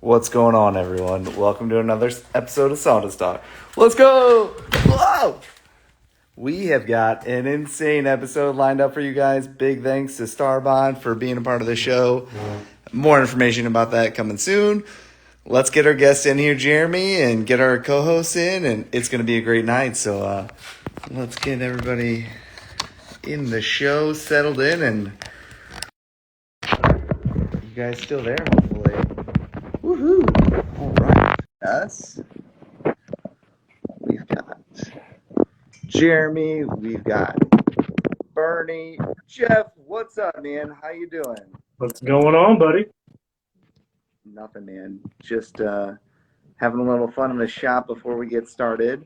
What's going on, everyone? Welcome to another episode of Sawdust Talk. Let's go! Whoa! We have got an insane episode lined up for you guys. Big thanks to Starbond for being a part of the show. More information about that coming soon. Let's get our guests in here, Jeremy, and get our co-hosts in, and it's going to be a great night. So let's get everybody in the show, settled in, and you guys still there, hopefully. Woohoo! All right, us. We've got Jeremy. We've got Bernie. Jeff, what's up, man? How you doing? What's going on, buddy? Nothing, man. Just having a little fun in the shop before we get started.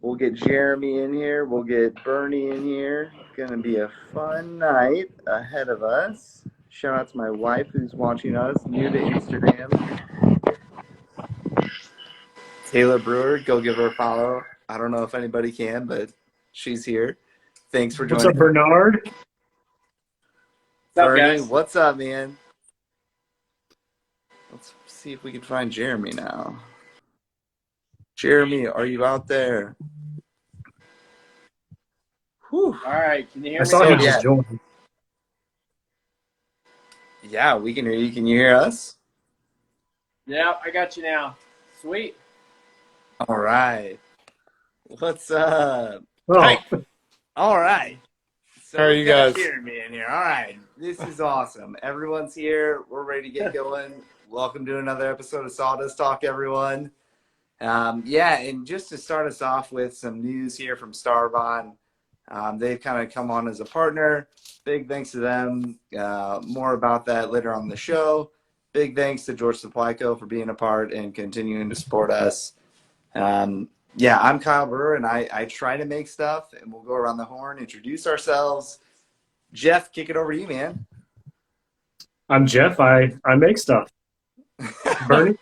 We'll get Jeremy in here. We'll get Bernie in here. Gonna be a fun night ahead of us. Shout out to my wife who's watching us, new to Instagram. Taylor Brewer, go give her a follow. I don't know if anybody can, but she's here. Thanks for joining. What's up, Bernard? Bernie, what's up, man? Let's see if we can find Jeremy now. Jeremy, are you out there? Whew. All right, can you hear I me? saw him just join. Yeah, we can hear you. Can you hear us? Yeah, I got you now. Sweet. All right. What's up? Oh, Hey. All right. So How are you guys? Jeremy in here. All right. This is awesome. Everyone's here. We're ready to get going. Welcome to another episode of Sawdust Talk, everyone. And just to start us off with some news here from Starbond. They've kind of come on as a partner. Big thanks to them. More about that later on the show. Big thanks to George Supply Co. for being a part and continuing to support us. I'm Kyle Brewer, and I try to make stuff, and we'll go around the horn, introduce ourselves. Jeff, kick it over to you, man. I'm Jeff. I make stuff. Bernie?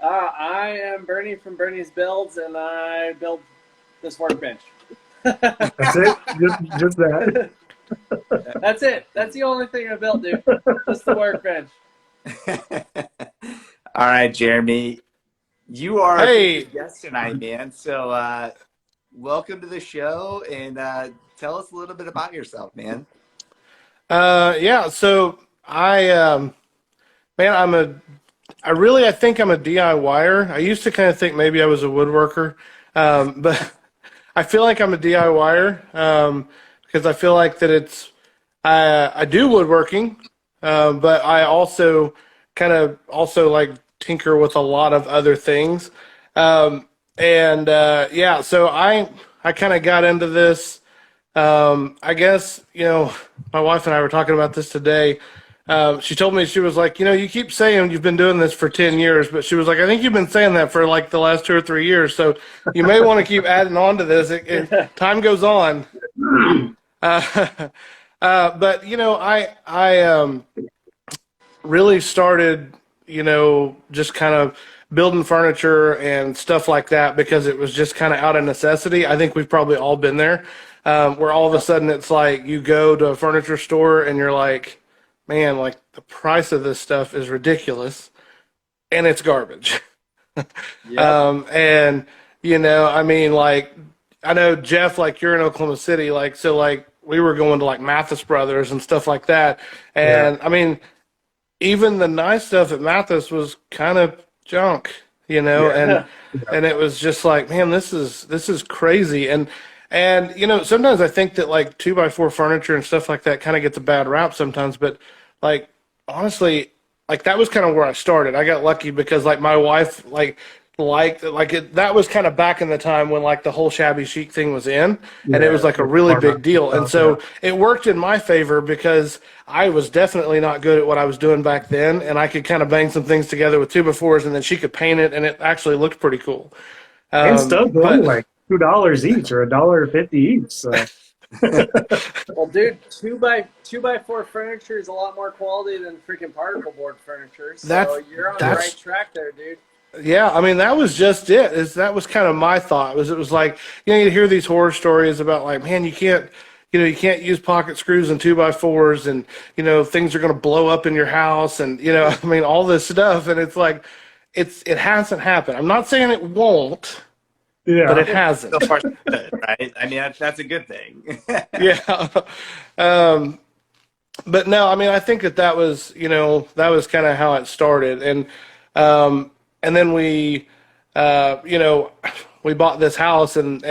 I am Bernie from Bernie's Builds, and I build this workbench. That's it? Just that? That's it. That's the only thing I built, dude. Just the workbench. All right, Jeremy. You are Hey. a guest tonight, man. So welcome to the show, and tell us a little bit about yourself, man. So I think I'm a DIYer. I used to kind of think maybe I was a woodworker, but I feel like I'm a DIYer because I feel like that I do woodworking, but I also like tinker with a lot of other things. So I kind of got into this. I guess, my wife and I were talking about this today. She told me, she was like, you keep saying you've been doing this for 10 years, but she was like, I think you've been saying that for like the last 2 or 3 years. So you may want to keep adding on to this. Time goes on. But I really started, just kind of building furniture and stuff like that because it was just kind of out of necessity. I think we've probably all been there, where all of a sudden it's like you go to a furniture store and you're like, man, like the price of this stuff is ridiculous and it's garbage. I know Jeff, like you're in Oklahoma City, like, so like we were going to like Mathis Brothers and stuff like that. And even the nice stuff at Mathis was kind of junk, and it was just like, man, this is crazy. And sometimes I think that like 2x4 furniture and stuff like that kind of gets a bad rap sometimes, but like honestly, like that was kind of where I started. I got lucky because like my wife that was kind of back in the time when like the whole shabby chic thing was in, and it was like a really big deal. And so it worked in my favor because I was definitely not good at what I was doing back then, and I could kind of bang some things together with 2x4s, and then she could paint it, and it actually looked pretty cool. And studs were only like $2 each or $1.50 each. So. Well, dude, 2x4 furniture is a lot more quality than freaking particle board furniture. So you're on the right track there, dude. Yeah, I mean, that was just it. That was kind of my thought. It was like, you hear these horror stories about like, man, you can't you can't use pocket screws and 2x4s, and things are going to blow up in your house, and I mean all this stuff, and it's like it hasn't happened. I'm not saying it won't, but it hasn't. So far, so good, right? I mean, that's a good thing. Yeah. But no, I mean, I think that was kind of how it started, and then we bought this house, and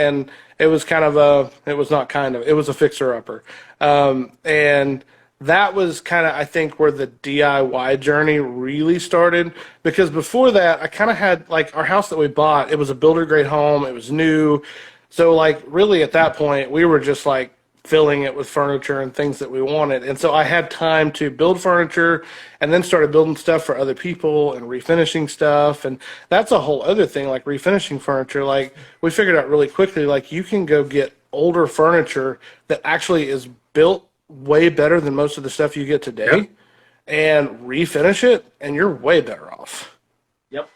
it was it was a fixer upper, and that was kind of, I think, where the DIY journey really started, because before that I kind of had, like, our house that we bought, it was a builder grade home, it was new, so like really at that point we were just like filling it with furniture and things that we wanted. And so I had time to build furniture, and then started building stuff for other people and refinishing stuff. And that's a whole other thing, like refinishing furniture. Like, we figured out really quickly, like, you can go get older furniture that actually is built way better than most of the stuff you get today, and refinish it, and you're way better off. Yep.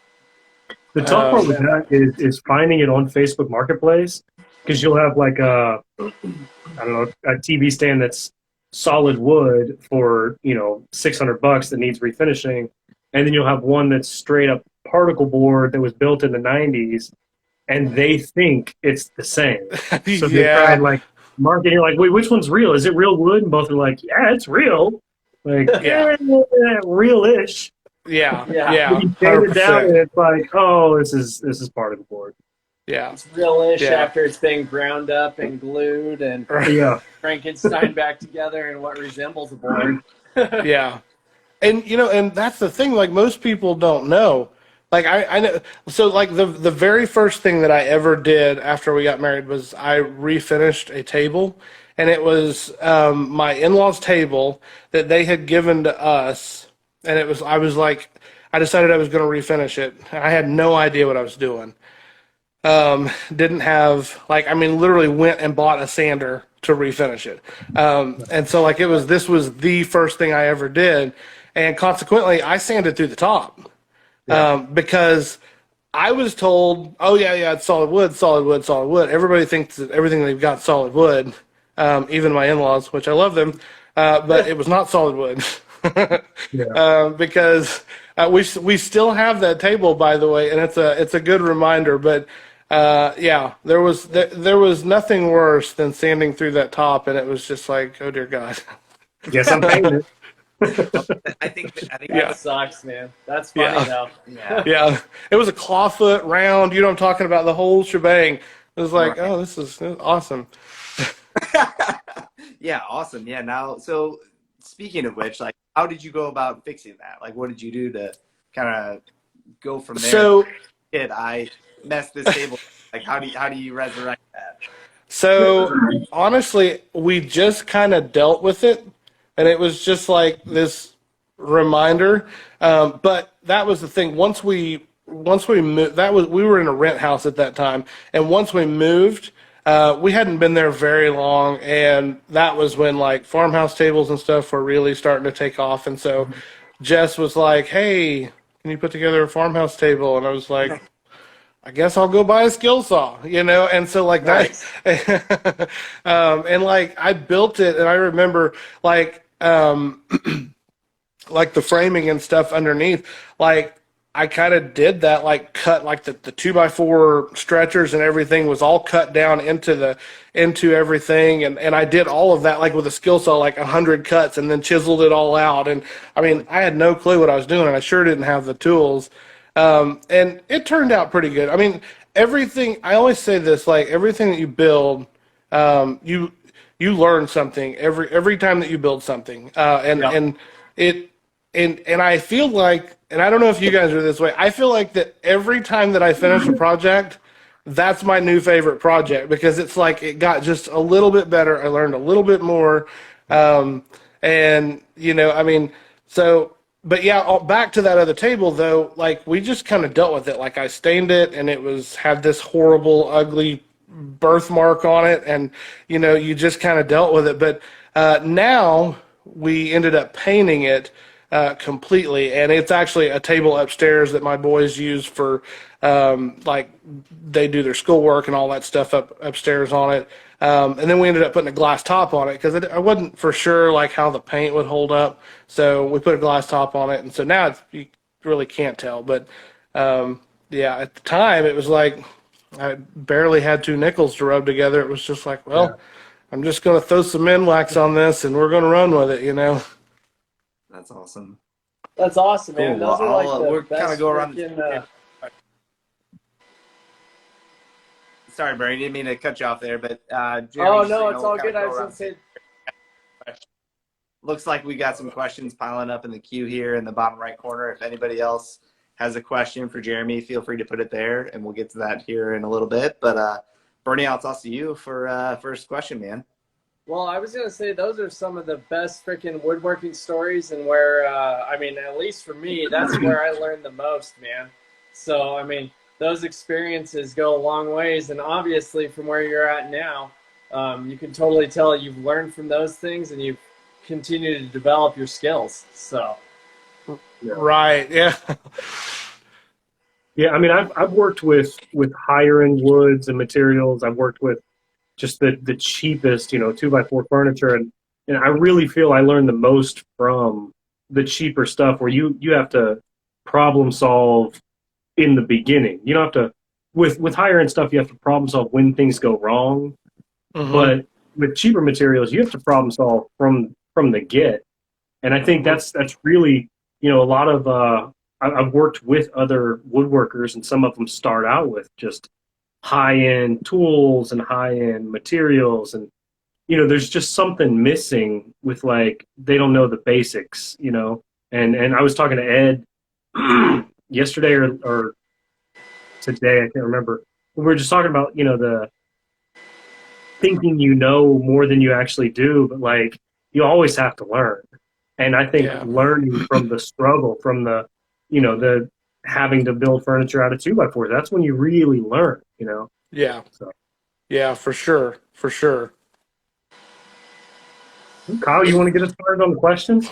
The tough part with that is finding it on Facebook Marketplace, because you'll have like a TV stand that's solid wood for $600 that needs refinishing, and then you'll have one that's straight up particle board that was built in the '90s, and they think it's the same. So they try and like market. You're like, wait, which one's real? Is it real wood? And both are like, yeah, it's real. Like, real-ish. Yeah. You tear it down, and it's like, oh, this is particle board. Yeah, it's real-ish after it's been ground up and glued and Frankenstein back together in what resembles a board. Yeah, and and that's the thing. Like, most people don't know. Like, I know. So like the very first thing that I ever did after we got married was I refinished a table, and it was my in-laws' table that they had given to us, and I decided I was going to refinish it. I had no idea what I was doing. Didn't have, literally went and bought a sander to refinish it. And so this was the first thing I ever did. And consequently, I sanded through the top, because I was told, oh yeah, it's solid wood. Everybody thinks that everything they've got solid wood, even my in-laws, which I love them, but it was not solid wood. Because we still have that table, by the way, and it's a good reminder, but there was nothing worse than sanding through that top, and it was just like, oh dear God. Yes, I'm paying it. I think that sucks, man. That's funny though. Yeah. It was a clawfoot round, I'm talking about, the whole shebang. It was like, oh, this is awesome. Yeah, awesome. Yeah, now, so speaking of which, like, how did you go about fixing that? Like, what did you do to kind of go from there? So, I messed this table. Like, how do you resurrect that? So honestly, we just kind of dealt with it, and it was just like this reminder. But that was the thing. Once we moved, we were in a rent house at that time, and once we moved, we hadn't been there very long, and that was when like farmhouse tables and stuff were really starting to take off. And so Jess was like, "Hey, can you put together a farmhouse table?" And I was like, I guess I'll go buy a skill saw, and so like that, and like I built it, and I remember like like the framing and stuff underneath, like I kind of did that, like cut like the 2x4 stretchers and everything was all cut down into everything, and I did all of that like with a skill saw, like 100 cuts, and then chiseled it all out. And I mean, I had no clue what I was doing, and I sure didn't have the tools. And it turned out pretty good. I mean, everything, I always say this, like everything that you build, you learn something every time that you build something. And I feel like, and I don't know if you guys are this way, I feel like that every time that I finish a project, that's my new favorite project, because it's like it got just a little bit better. I learned a little bit more. And I mean, so, but yeah, back to that other table though, like we just kind of dealt with it. Like I stained it, and it had this horrible, ugly birthmark on it, and you just kind of dealt with it. But now we ended up painting it completely, and it's actually a table upstairs that my boys use for like they do their schoolwork and all that stuff upstairs on it. And then we ended up putting a glass top on it because I wasn't for sure like how the paint would hold up. So we put a glass top on it, and so now you really can't tell. But yeah, at the time it was like I barely had two nickels to rub together. It was just like, well, I'm just going to throw some Minwax on this, and we're going to run with it, you know. That's awesome. That's awesome, man. Cool. Those are like the we're best kind of go around. freaking, Sorry, Barry, didn't mean to cut you off there, but Jeremy, oh just so no, you it's know, all we'll good. kinda I go was around. gonna say, Looks like we got some questions piling up in the queue here in the bottom right corner. If anybody else has a question for Jeremy, feel free to put it there, and we'll get to that here in a little bit. But Bernie, I'll toss to you for first question, man. well, I was gonna say those are some of the best freaking woodworking stories, and where I mean, at least for me, that's where I learned the most, man. So I mean, those experiences go a long ways, and obviously from where you're at now, you can totally tell you've learned from those things, and you've continued to develop your skills. So Right, yeah. Yeah, I mean, I've worked with higher end woods and materials. I've worked with just the cheapest, 2x4 furniture, and I really feel I learned the most from the cheaper stuff where you have to problem solve in the beginning. You don't have to with higher end stuff. You have to problem solve when things go wrong, but with cheaper materials, you have to problem solve from the get. And I think that's really a lot of I've worked with other woodworkers, and some of them start out with just high-end tools and high-end materials, and there's just something missing with, like, they don't know the basics. And I was talking to Ed yesterday or today, I can't remember. We were just talking about the thinking more than you actually do, but like you always have to learn. And I think learning from the struggle, from the the having to build furniture out of 2x4s, that's when you really learn, Yeah. So. Yeah, for sure. For sure. Kyle, you want to get us started on the questions?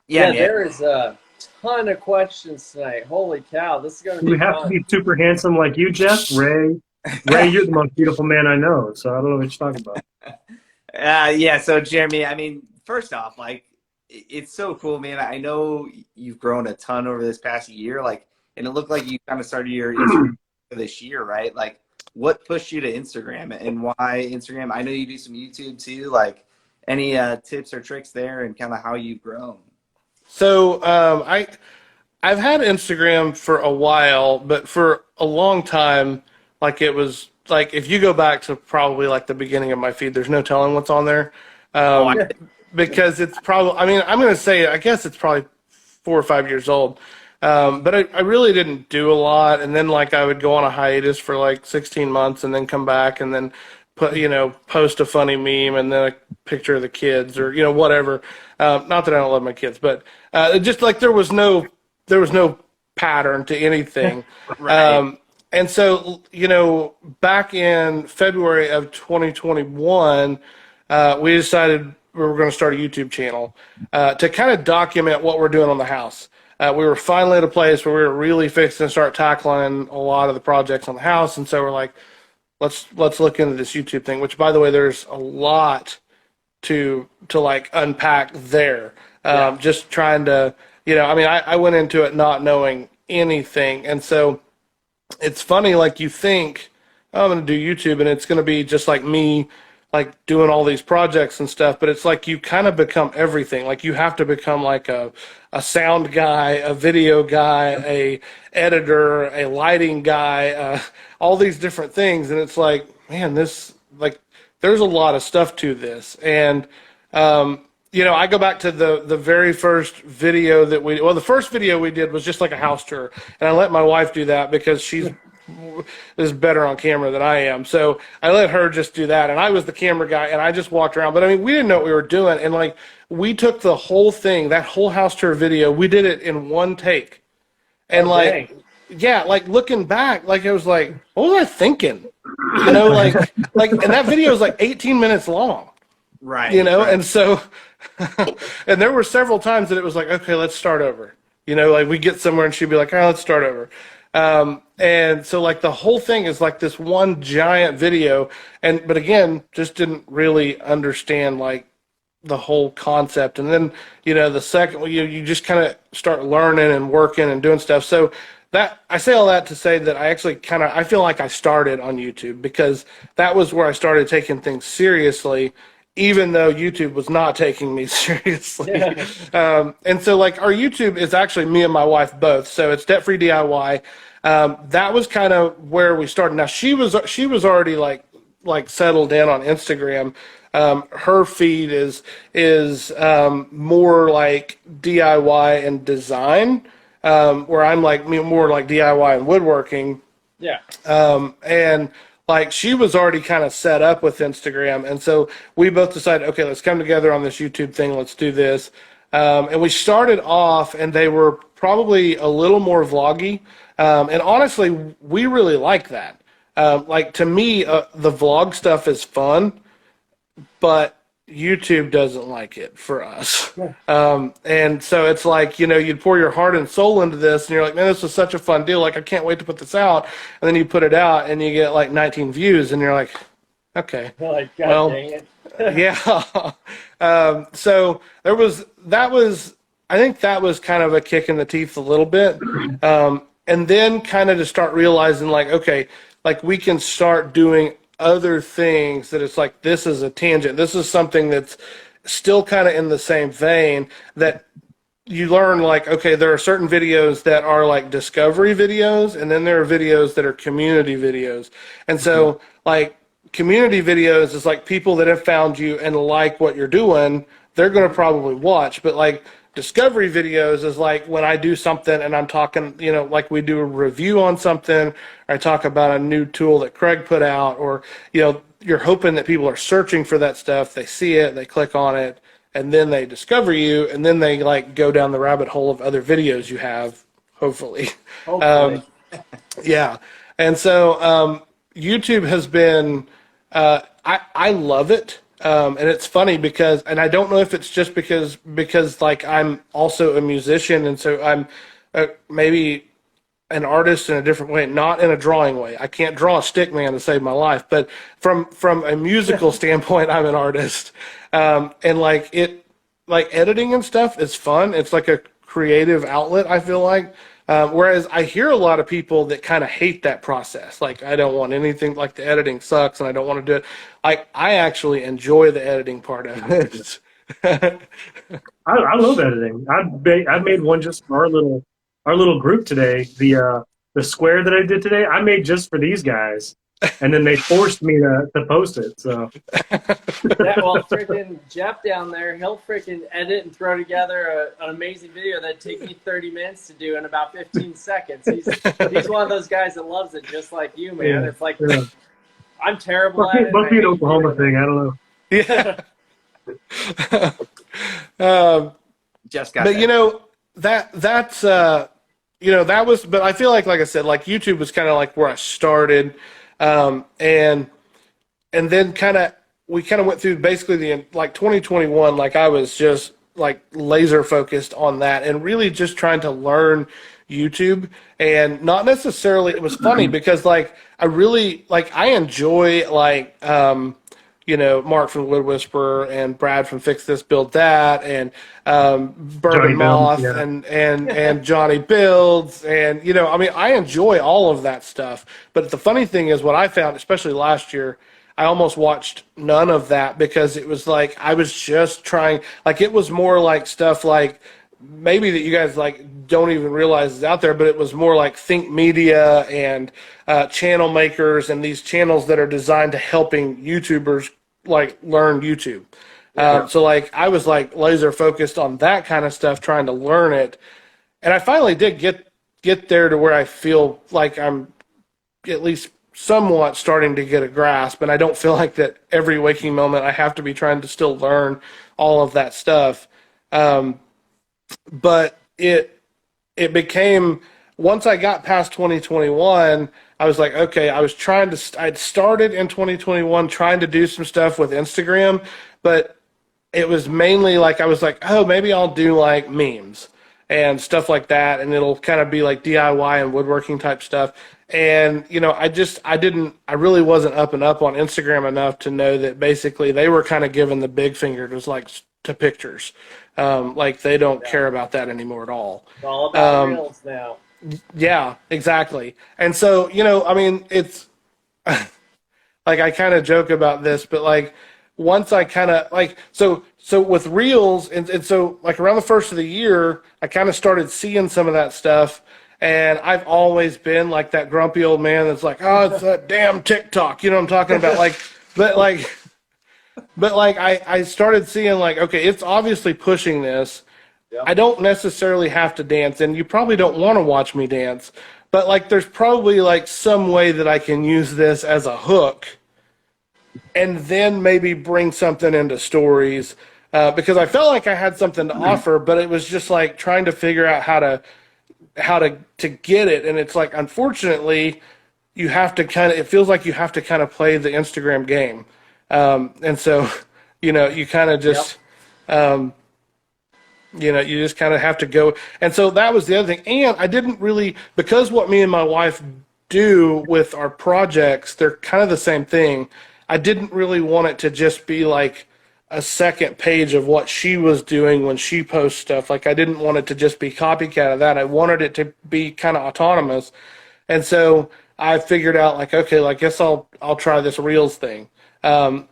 Yeah, there is a ton of questions tonight. Holy cow, this is going to Do be we have fun. to be super handsome like you, Jeff? Ray, you're the most beautiful man I know, so I don't know what you're talking about. Yeah, so Jeremy, I mean, first off, like, it's so cool, man. I know you've grown a ton over this past year, like, and it looked like you kind of started your Instagram this year, right? Like, what pushed you to Instagram, and why Instagram? I know you do some YouTube too. Like, any tips or tricks there, and kind of how you've grown? So I've had Instagram for a while, but for a long time, like it was like if you go back to probably like the beginning of my feed, there's no telling what's on there. Because it's probably, I mean, I'm going to say, I guess it's probably 4 or 5 years old. But I really didn't do a lot. And then like I would go on a hiatus for like 16 months and then come back and then post a funny meme and then a picture of the kids or, whatever. Not that I don't love my kids, but just like there was no pattern to anything. Right. And so, back in February of 2021, we decided we were going to start a YouTube channel to kind of document what we're doing on the house. We were finally at a place where we were really fixing to start tackling a lot of the projects on the house, and so we're like, let's look into this YouTube thing. Which, by the way, there's a lot to like unpack there. Just trying to, I mean, I went into it not knowing anything, and so it's funny. Like you think, oh, I'm going to do YouTube, and it's going to be just like me, like doing all these projects and stuff, but it's like you kind of become everything. Like you have to become like a sound guy, a video guy, a editor, a lighting guy, all these different things. And it's like, man, there's a lot of stuff to this. And, I go back to the very first video the first video we did was just like a house tour. And I let my wife do that because she's is better on camera than I am. So I let her just do that. And I was the camera guy and I just walked around. But I mean, we didn't know what we were doing. And like, we took the whole thing, that whole house tour video, we did it in one take. And like looking back, like it was like, what was I thinking? Like, and that video is like 18 minutes long. Right. Right. And so, and there were several times that it was like, okay, let's start over. Like we get somewhere and she'd be like, all right, let's start over. And so like the whole thing is like this one giant video, but again, just didn't really understand like the whole concept. And then, the second, you just kind of start learning and working and doing stuff. So that, I say all that to say that I actually I feel like I started on YouTube because that was where I started taking things seriously, even though YouTube was not taking me seriously. And so like our YouTube is actually me and my wife both. So it's Debt Free DIY. That was kind of where we started. Now she was already like settled in on Instagram. Her feed is more like DIY and design, where I'm like more like DIY and woodworking. Yeah. And like she was already kind of set up with Instagram, and so we both decided, okay, let's come together on this YouTube thing. Let's do this. And we started off, and they were probably a little more vloggy. And honestly, we really like that. Like to me, the vlog stuff is fun, but YouTube doesn't like it for us. And so it's like, you'd pour your heart and soul into this and you're like, man, this is such a fun deal. Like, I can't wait to put this out. And then you put it out and you get like 19 views and you're like, okay, Like, God dang it. yeah. So I think that was kind of a kick in the teeth a little bit. And then kind of to start realizing like, okay, like we can start doing other things that it's like, this is a tangent. This is something that's still kind of in the same vein that you learn like, okay, there are certain videos that are like discovery videos, and then there are videos that are community videos. And so like community videos is like people that have found you and like what you're doing, they're going to probably watch. But like discovery videos is like when I do something and I'm talking, like we do a review on something, or I talk about a new tool that Craig put out, or, you're hoping that people are searching for that stuff. They see it, they click on it, and then they discover you, and then they like go down the rabbit hole of other videos you have, hopefully. Yeah. And so YouTube has been, I love it. And it's funny because, and I don't know if it's just because like I'm also a musician, and so I'm maybe an artist in a different way, not in a drawing way. I can't draw a stick man to save my life, but from a musical standpoint, I'm an artist. And like editing and stuff is fun. It's like a creative outlet, I feel like. Whereas I hear a lot of people that kind of hate that process. Like, I don't want anything, like the editing sucks and I don't want to do it. I actually enjoy the editing part of it. I love editing. I made one just for our little group today. The square that I did today, I made just for these guys, and then they forced me to post it. So Well, freaking Jeff down there, he'll freaking edit and throw together an amazing video that'd take me 30 minutes to do in about 15 seconds. He's one of those guys that loves it, just like you, man. Yeah, it's like yeah. I'm terrible at it. Must be an Oklahoma thing. I don't know. Yeah. Just got but that. that's that was, but I feel like I said, like YouTube was kind of like where I started. And then we went through basically like 2021, like I was just like laser focused on that and really just trying to learn YouTube, and not necessarily, it was funny because like I really I enjoy Mark from Wood Whisperer and Brad from Fix This Build That, and Bourbon Johnny Moth, Builds, yeah. and Johnny Builds, and I enjoy all of that stuff. But the funny thing is, what I found, especially last year, I almost watched none of that because it was like I was just trying, like it was more like stuff like maybe that you guys like don't even realize is out there, but it was more like Think Media and channel makers and these channels that are designed to helping YouTubers like learn YouTube. So like I was like laser focused on that kind of stuff, trying to learn it, and I finally did get there to where I feel like I'm at least somewhat starting to get a grasp, and I don't feel like that every waking moment I have to be trying to still learn all of that stuff. But it became, once I got past 2021, I was like, okay, I'd started in 2021 trying to do some stuff with Instagram, but it was mainly like, I was like, oh, maybe I'll do like memes. and stuff like that, and it'll kind of be like DIY and woodworking type stuff. And I really wasn't up and up on Instagram enough to know that basically they were kind of giving the big finger to pictures. Like they don't care about that anymore at all. It's all about reels now. Yeah, exactly. And so, it's like I kind of joke about this, but like once I kind of so with reels and so like around the first of the year, I kind of started seeing some of that stuff. And I've always been like that grumpy old man that's like, oh, it's that damn TikTok. You know what I'm talking about? But I started seeing like, okay, it's obviously pushing this. Yep. I don't necessarily have to dance, and you probably don't want to watch me dance, but like there's probably like some way that I can use this as a hook and then maybe bring something into stories because I felt like I had something to offer, but it was just like trying to figure out how to get it. And it's like, unfortunately, you have to it feels like you have to kind of play the Instagram game. And so, you kind of just, you just kind of have to go. And so that was the other thing. And I didn't really, because what me and my wife do with our projects, they're kind of the same thing. I didn't really want it to just be like a second page of what she was doing when she posts stuff. Like I didn't want it to just be copycat of that. I wanted it to be kind of autonomous. And so I figured out like, okay, I guess I'll try this Reels thing. And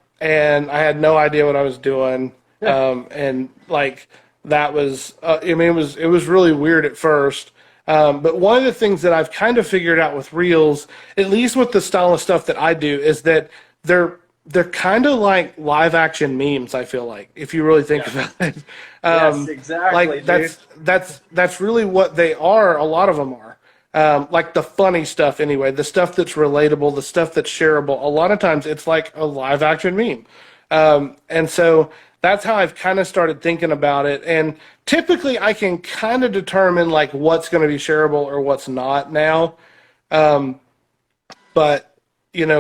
I had no idea what I was doing. And like that was, it was really weird at first. But one of the things that I've kind of figured out with Reels, at least with the style of stuff that I do, is that they're kind of like live action memes. I feel like if you really think about it, yes, exactly. Like that's really what they are. A lot of them are. Like the funny stuff anyway, the stuff that's relatable, the stuff that's shareable. A lot of times it's like a live action meme. And so that's how I've kind of started thinking about it. And typically I can kind of determine like what's going to be shareable or what's not now. But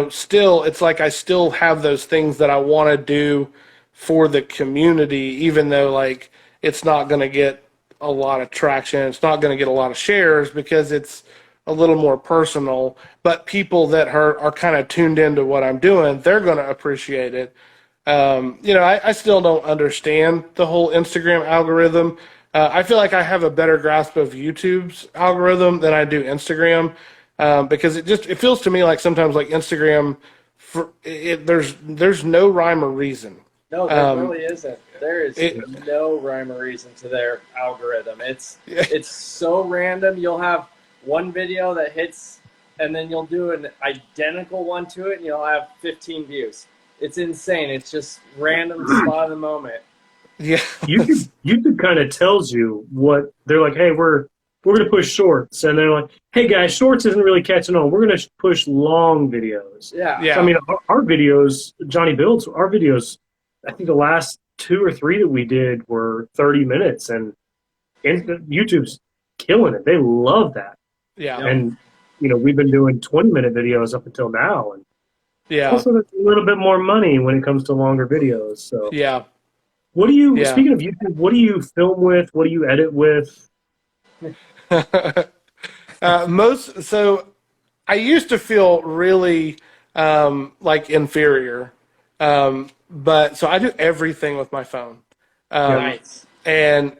still, it's like I still have those things that I want to do for the community, even though like it's not going to get a lot of traction. It's not going to get a lot of shares because it's a little more personal. But people that are kind of tuned into what I'm doing, they're going to appreciate it. I still don't understand the whole Instagram algorithm. I feel like I have a better grasp of YouTube's algorithm than I do Instagram. Because it feels to me like sometimes like Instagram, there's no rhyme or reason. No, there really isn't. There is no rhyme or reason to their algorithm. It's so random. You'll have one video that hits, and then you'll do an identical one to it, and you'll have 15 views. It's insane. It's just random spot of the moment. Yeah, YouTube kind of tells you what they're like. Hey, we're going to push shorts. And they're like, hey, guys, shorts isn't really catching on. We're going to push long videos. Yeah. So, I mean, our videos, Johnny Builds, our videos, I think the last 2 or 3 that we did were 30 minutes. And YouTube's killing it. They love that. Yeah. And, we've been doing 20-minute videos up until now. And yeah. Also, there's a little bit more money when it comes to longer videos. So, yeah. What do you, speaking of YouTube, what do you film with? What do you edit with? So I used to feel really like inferior, but so I do everything with my phone. Nice. And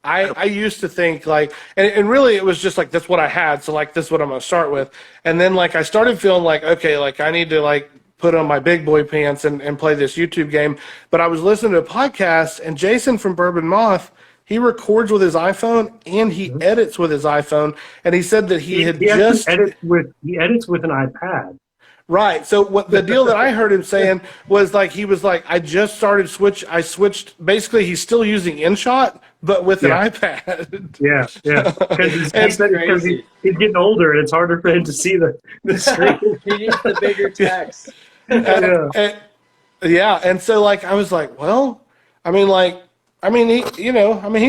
I used to think like, and really it was just like that's what I had, so like this is what I'm gonna start with. And then like I started feeling like, okay, like I need to like put on my big boy pants and play this YouTube game. But I was listening to a podcast, and Jason from Bourbon Moth, he records with his iPhone and he edits with his iPhone, and he said that he edits with an iPad. Right. So what the deal that I heard him saying was like he was like, I switched. Basically, he's still using InShot, but with an iPad. Yeah. Because he's getting older and it's harder for him to see the screen. He needs the bigger text. And so like I was like, well, he's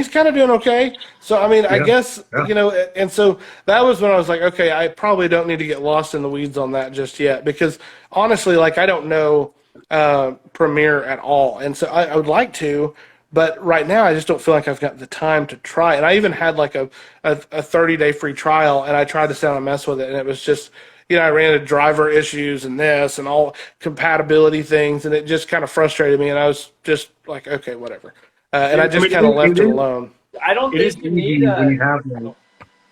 kind of doing okay. So, I guess, and so that was when I was like, okay, I probably don't need to get lost in the weeds on that just yet, because honestly, like, I don't know Premiere at all. And so I would like to, But right now, I just don't feel like I've got the time to try. And I even had like a 30-day free trial, and I tried to sit down and mess with it, and it was just, I ran into driver issues and this and all compatibility things, and it just kind of frustrated me. And I was just like, okay, whatever. And I just kind of left it alone. I don't It is think you need easy when you have like,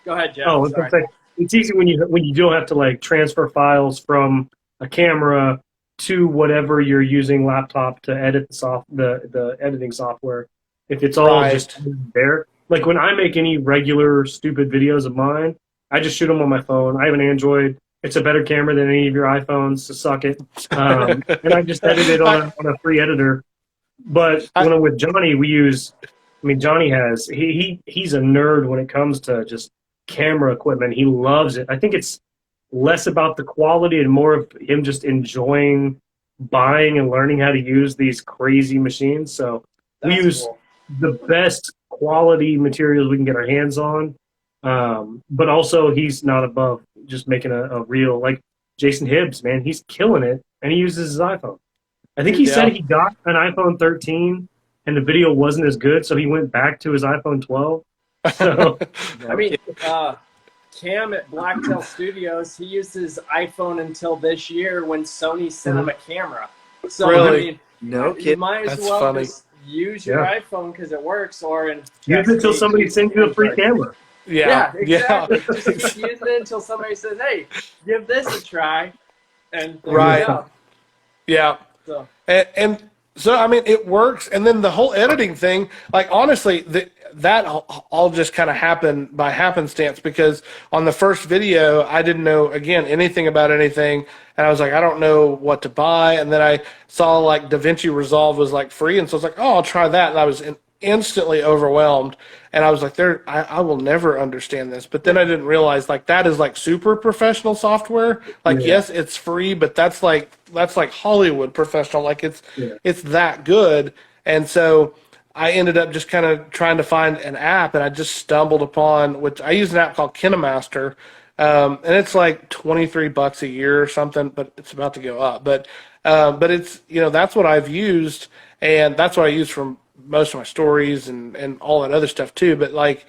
Go ahead, Jeff. I was gonna say, it's easy when you don't have to like transfer files from a camera to whatever you're using laptop to edit the editing software. If it's all just there, like when I make any regular stupid videos of mine, I just shoot them on my phone. I have an Android. It's a better camera than any of your iPhones, so suck it. And I just edit it on a free editor. But when I'm with Johnny, Johnny he's a nerd when it comes to just camera equipment. He loves it. I think it's less about the quality and more of him just enjoying buying and learning how to use these crazy machines. So we use the best quality materials we can get our hands on. But also he's not above just making a real, like Jason Hibbs, man, he's killing it, and he uses his iPhone. I think he said he got an iPhone 13 and the video wasn't as good, so he went back to his iPhone 12. So, Cam at Blacktail Studios, he used his iPhone until this year when Sony sent him a camera. So, really? No kidding. You might as well just use your iPhone because it works, or use it until somebody sends you a free camera. Yeah, exactly. Just use it until somebody says, hey, give this a try. And there you go. Yeah. So. And so, I mean, it works. And then the whole editing thing, like, honestly, that all just kind of happened by happenstance, because on the first video, I didn't know, again, anything about anything. And I was like, I don't know what to buy. And then I saw, like, DaVinci Resolve was, like, free. And so I was like, oh, I'll try that. And I was instantly overwhelmed. And I was like, I will never understand this. But then I didn't realize, like, that is, like, super professional software. Like, yes, it's free, but that's like Hollywood professional. Like, it's that good. And so I ended up just kind of trying to find an app, and I just stumbled upon, which I use an app called KineMaster. And it's like $23 a year or something, but it's about to go up. But it's, that's what I've used, and that's what I use for most of my stories and all that other stuff too. But like,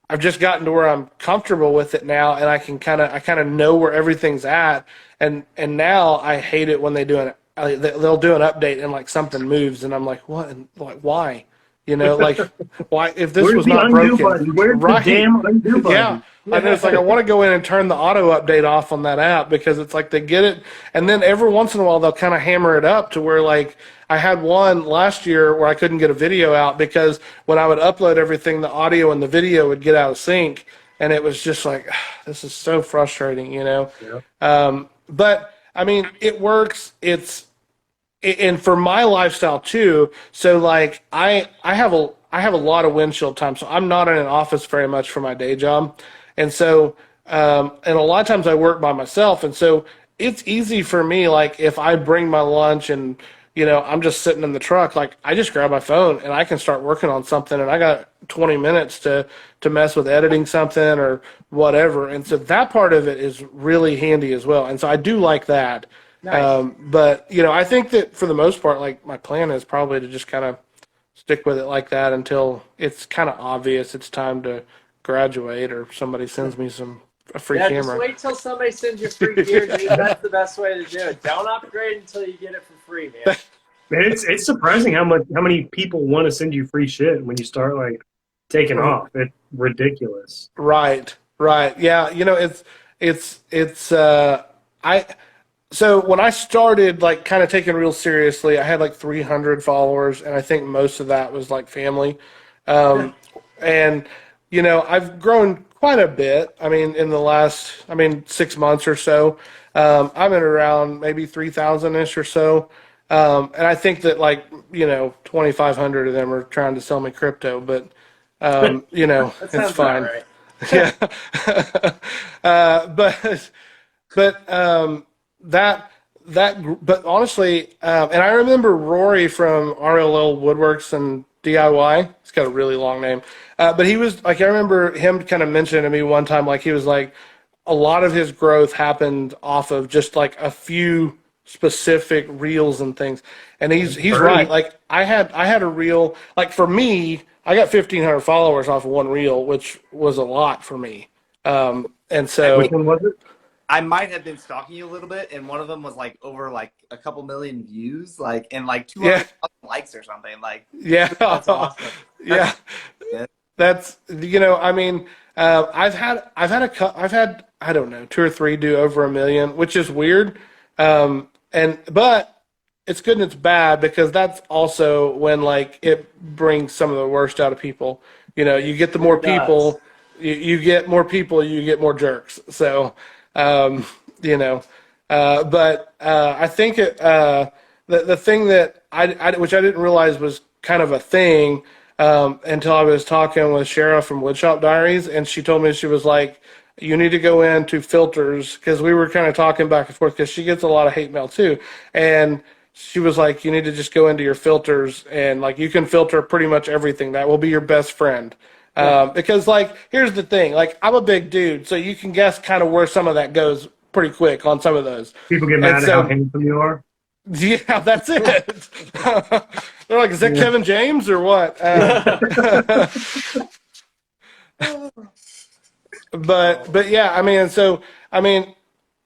I've just gotten to where I'm comfortable with it now, and I kind of know where everything's at. And now I hate it when they'll do an update and like something moves, and I'm like, what? And like, why? Like, why? If this was not broken, where's the damn undo button? Yeah. I know, it's like I want to go in and turn the auto update off on that app, because it's like they get it, and then every once in a while they'll kind of hammer it up to where, like, I had one last year where I couldn't get a video out because when I would upload everything, the audio and the video would get out of sync, and it was just like, this is so frustrating, Yeah. But I mean, it works. And for my lifestyle too. So like, I have a lot of windshield time, so I'm not in an office very much for my day job. And so, and a lot of times I work by myself. And so it's easy for me, like if I bring my lunch and, I'm just sitting in the truck, like I just grab my phone and I can start working on something, and I got 20 minutes to mess with editing something or whatever. And so that part of it is really handy as well. And so I do like that. Nice. But, I think that for the most part, like my plan is probably to just kind of stick with it like that until it's kind of obvious it's time to graduate, or somebody sends me a free camera. Just wait till somebody sends you free gear, dude. That's the best way to do it. Don't upgrade until you get it for free, man. Man, it's surprising how many people want to send you free shit when you start like taking off. It's ridiculous. Right. Yeah, so when I started like kind of taking real seriously, I had like 300 followers, and I think most of that was like family. And I've grown quite a bit. I mean, in the last 6 months or so, I'm at around maybe 3,000-ish or so. And I think that like, 2,500 of them are trying to sell me crypto, but it's fine. Right. Yeah. But honestly, and I remember Rory from RLL Woodworks and DIY. He's got a really long name. But he was like, I remember him kind of mentioning to me one time, like he was like, a lot of his growth happened off of just like a few specific reels and things. And he's Very. right. Like I had a reel, like for me, I got 1,500 followers off of one reel, which was a lot for me. And so Which one was it? I might have been stalking you a little bit, and one of them was like over like a couple million views, like and like 200,000 likes or something. Like, yeah, That's awesome. yeah. Yeah. That's I mean, I've had I don't know 2 or 3 do over 1 million, which is weird. But it's good and it's bad because that's also when like it brings some of the worst out of people. You get the more It does. people, you get more people, you get more jerks. So, you know, but I think the thing that which I didn't realize was kind of a thing until I was talking with Shara from Woodshop Diaries, and she told me, she was like, you need to go into filters, because we were kind of talking back and forth because she gets a lot of hate mail too, and she was like, you need to just go into your filters and like you can filter pretty much everything. That will be your best friend. Because like here's the thing, like I'm a big dude, so you can guess kind of where some of that goes pretty quick on some of those. People get mad at how handsome you are. Yeah, that's it. They're like, is that Kevin James or what? But yeah, I mean,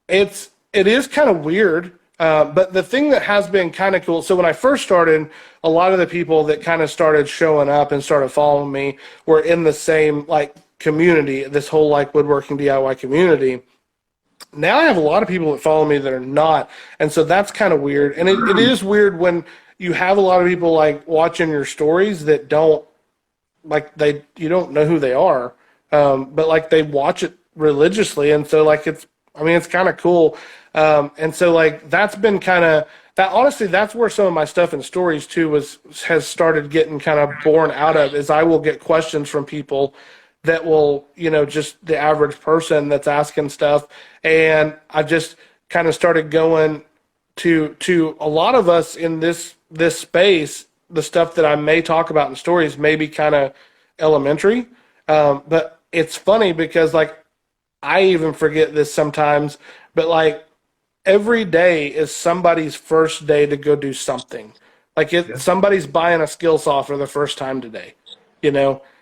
it is kind of weird. But the thing that has been kind of cool, so when I first started, a lot of the people that kind of started showing up and started following me were in the same like community, this whole like woodworking DIY community. Now I have a lot of people that follow me that are not, and so that's kind of weird. And it is weird when you have a lot of people like watching your stories that don't like you don't know who they are, but like they watch it religiously, and so like it's kind of cool. And so like that's been kind of that. Honestly, that's where some of my stuff and stories too has started getting kind of born out of. Is I will get questions from people that will, just the average person that's asking stuff, and I've just kind of started going to a lot of us in this space. The stuff that I may talk about in stories may be kind of elementary, but it's funny because like I even forget this sometimes, but like every day is somebody's first day to go do something. Like somebody's buying a skill saw for the first time today.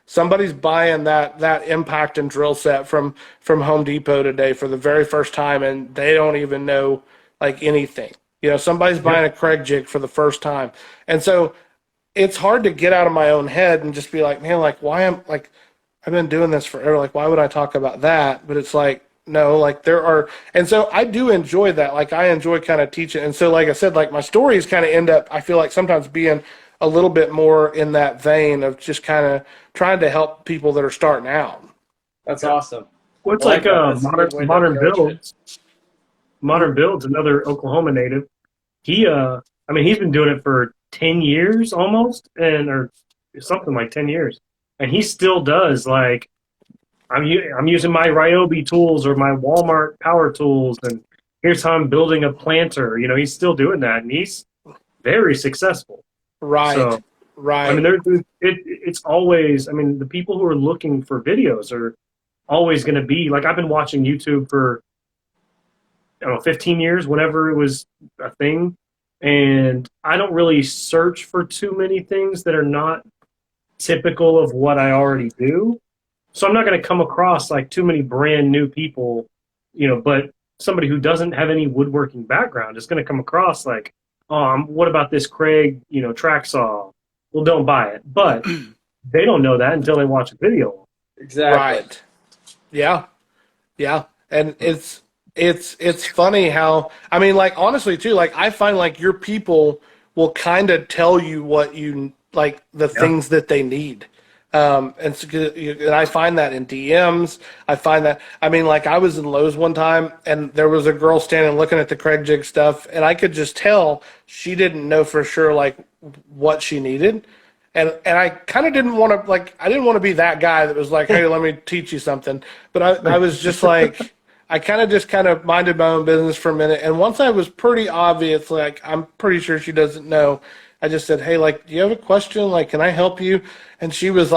Somebody's buying that impact and drill set from Home Depot today for the very first time, and they don't even know like anything. Somebody's buying a Craig jig for the first time, and so it's hard to get out of my own head and just be like, man, like I've been doing this forever. Like, why would I talk about that? But it's like, no, like there are, and so I do enjoy that. Like I enjoy kind of teaching. And so, like I said, like my stories kind of end up, I feel like sometimes being a little bit more in that vein of just kind of trying to help people that are starting out. That's awesome. Well, it's I like that. That's a good way to Modern approach Builds. Modern Builds, another Oklahoma native. He's been doing it for 10 years almost, or something like 10 years. And he still does, like, I'm using my Ryobi tools or my Walmart power tools, and here's how I'm building a planter. He's still doing that, and he's very successful. Right, so, right. I mean, it's always, the people who are looking for videos are always going to be, like, I've been watching YouTube for, 15 years, whenever it was a thing, and I don't really search for too many things that are not typical of what I already do. So I'm not going to come across like too many brand new people, but somebody who doesn't have any woodworking background is going to come across like, what about this Craig, track saw? Well, don't buy it. But they don't know that until they watch a video. Exactly. Right. Yeah. Yeah. And it's funny how, like honestly too, like I find like your people will kind of tell you what you like, the things that they need. And I find that in DMs. I find that, like I was in Lowe's one time and there was a girl standing looking at the Craig jig stuff, and I could just tell she didn't know for sure like what she needed. And I kind of didn't want to, like, I didn't want to be that guy that was like, hey, let me teach you something. But I was just like, I kind of minded my own business for a minute. And once I was pretty obvious, like, I'm pretty sure she doesn't know, I just said, hey, like, do you have a question? Like, can I help you? And she was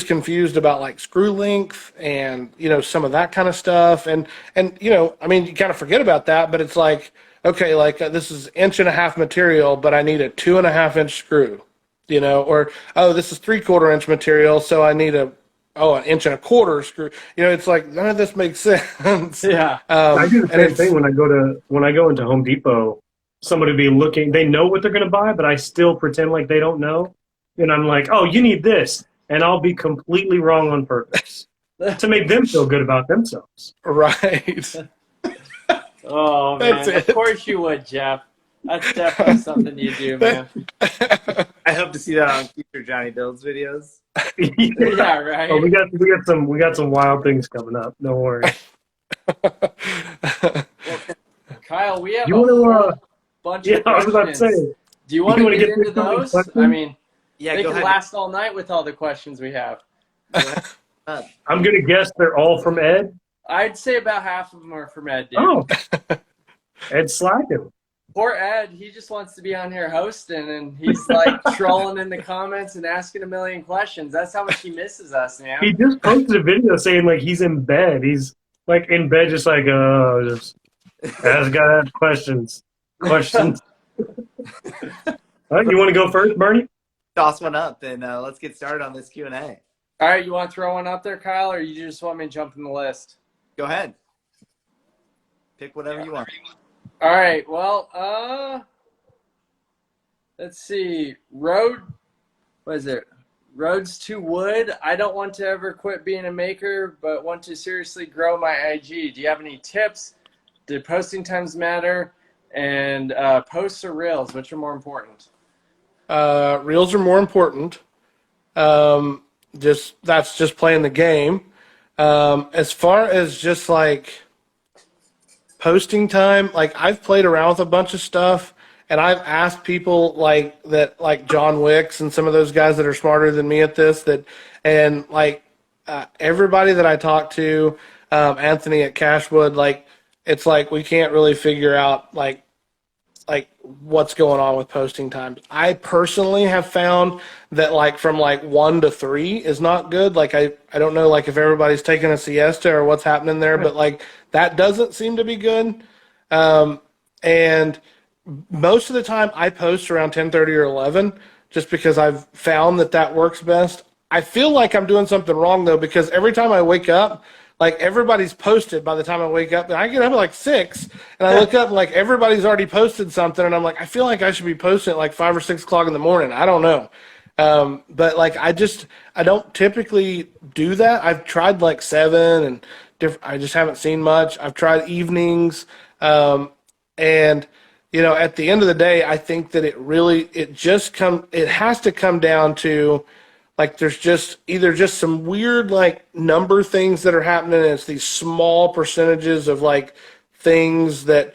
confused about like screw length and, some of that kind of stuff. And you kind of forget about that, but it's like, okay, like this is 1.5 inch material, but I need a 2.5 inch screw, or oh, this is 3/4 inch material, so I need an 1.25 inch screw. It's like none of this makes sense. Yeah. I do the And same thing when I go into Home Depot. Somebody be looking, they know what they're going to buy, but I still pretend like they don't know. And I'm like, oh, you need this. And I'll be completely wrong on purpose to make them feel good about themselves. right. Oh That's man, of it. course you would, Jeff. That's definitely something you do, man. I hope to see that on future Johnny Builds videos. Yeah, right. Oh, we got some wild things coming up. Don't worry. Kyle, we have You a want whole bunch to? Yeah, of I was about to questions. say. Do you want You to wanna get get into through some of these those? questions? I mean, Yeah, they go can ahead. last all night with all the questions we have. I'm gonna guess they're all from Ed. I'd say about half of them are from Ed, dude. Oh, Ed slacking. Poor Ed, he just wants to be on here hosting, and he's like trolling in the comments and asking a million questions. That's how much he misses us, man. He just posted a video saying like he's in bed. He's like in bed, just like just ask God questions. Questions. All right, you want to go first, Bernie? Toss one up, then let's get started on this Q&A. All right, you want to throw one up there, Kyle, or you just want me to jump in the list? Go ahead. Pick whatever you want. All right, well, let's see. Roads to Wood. I don't want to ever quit being a maker, but want to seriously grow my IG. Do you have any tips? Do posting times matter? And posts or reels, which are more important? Reels are more important. That's just playing the game. As far as just like posting time, like I've played around with a bunch of stuff, and I've asked people like that, like John Wicks and some of those guys that are smarter than me at this. Everybody that I talk to, Anthony at Cashwood, like it's like we can't really figure out like what's going on with posting times. I personally have found that like from like 1 to 3 is not good. Like I don't know like if everybody's taking a siesta or what's happening there, but like that doesn't seem to be good. And most of the time I post around 10:30 or 11 just because I've found that works best. I feel like I'm doing something wrong though, because every time I wake up, like everybody's posted by the time I wake up, and I get up at like 6 and I look up and like everybody's already posted something, and I'm like, I feel like I should be posting at like 5 or 6 o'clock in the morning. I don't know. But like I don't typically do that. I've tried like 7 and I just haven't seen much. I've tried evenings. And at the end of the day, I think that it has to come down to like there's just either just some weird like number things that are happening, and it's these small percentages of like things that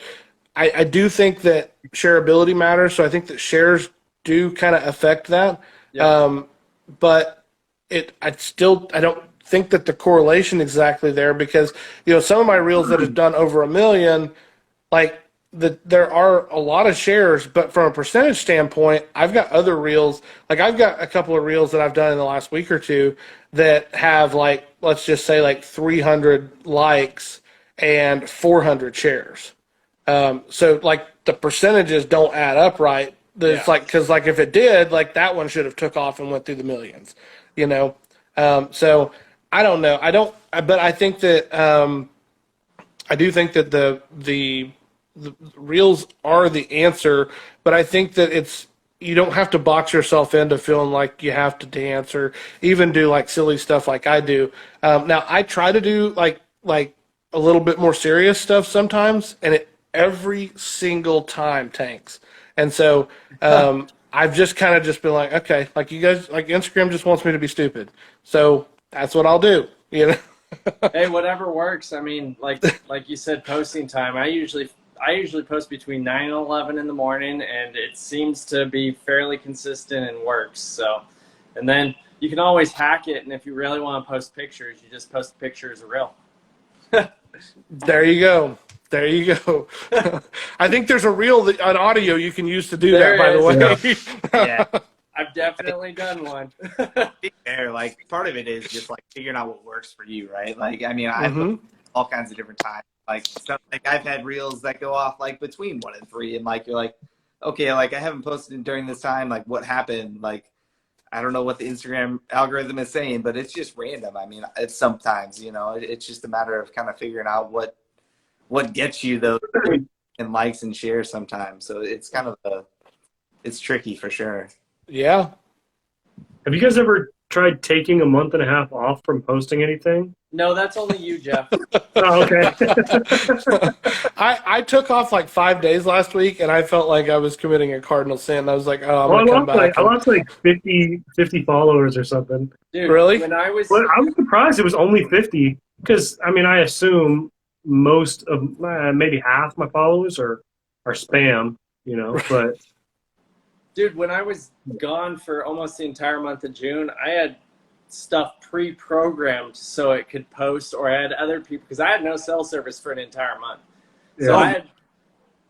I do think that shareability matters. So I think that shares do kind of affect that. Yeah. But I don't think that the correlation exactly there, because some of my reels that have done over 1 million, like there are a lot of shares, but from a percentage standpoint, I've got other reels. Like I've got a couple of reels that I've done in the last week or two that have like, let's just say like 300 likes and 400 shares. So like the percentages don't add up right. It's like, cause like if it did, like that one should have took off and went through the millions, so I don't know. But I think that, I do think that the reels are the answer, but I think that you don't have to box yourself into feeling like you have to dance or even do like silly stuff like I do. Now I try to do like a little bit more serious stuff sometimes, and it every single time tanks. And so I've just kind of just been like, okay, like you guys, like Instagram just wants me to be stupid, so that's what I'll do. Hey, whatever works. I mean, like you said, posting time. I usually post between 9 and 11 in the morning, and it seems to be fairly consistent and works. So, and then you can always hack it, and if you really want to post pictures, you just post a picture as a reel. There you go. There you go. I think there's a reel an audio you can use to do There that, by the is. way. Yeah. I've definitely done one. There, like part of it is just like figuring out what works for you, right? Like, I mean, I put all kinds of different times Like stuff like I've had reels that go off like between 1 and 3, and like you're like, okay, like I haven't posted during this time. Like what happened? Like I don't know what the Instagram algorithm is saying, but it's just random. I mean, it's sometimes it's just a matter of kind of figuring out what gets you those and likes and shares sometimes. So it's kind of it's tricky for sure. Yeah. Have you guys ever tried taking a month and a half off from posting anything? No, that's only you, Jeff. Oh, okay. I took off like 5 days last week, and I felt like I was committing a cardinal sin. I was like, oh, I'm Well, going to come back. I lost like 50 followers or something. Dude, Really? When I was, But I was surprised it was only 50 because, I mean, I assume most of maybe half my followers are spam, but dude, when I was gone for almost the entire month of June, I had stuff pre-programmed so it could post, or I had other people, because I had no cell service for an entire month. So yeah.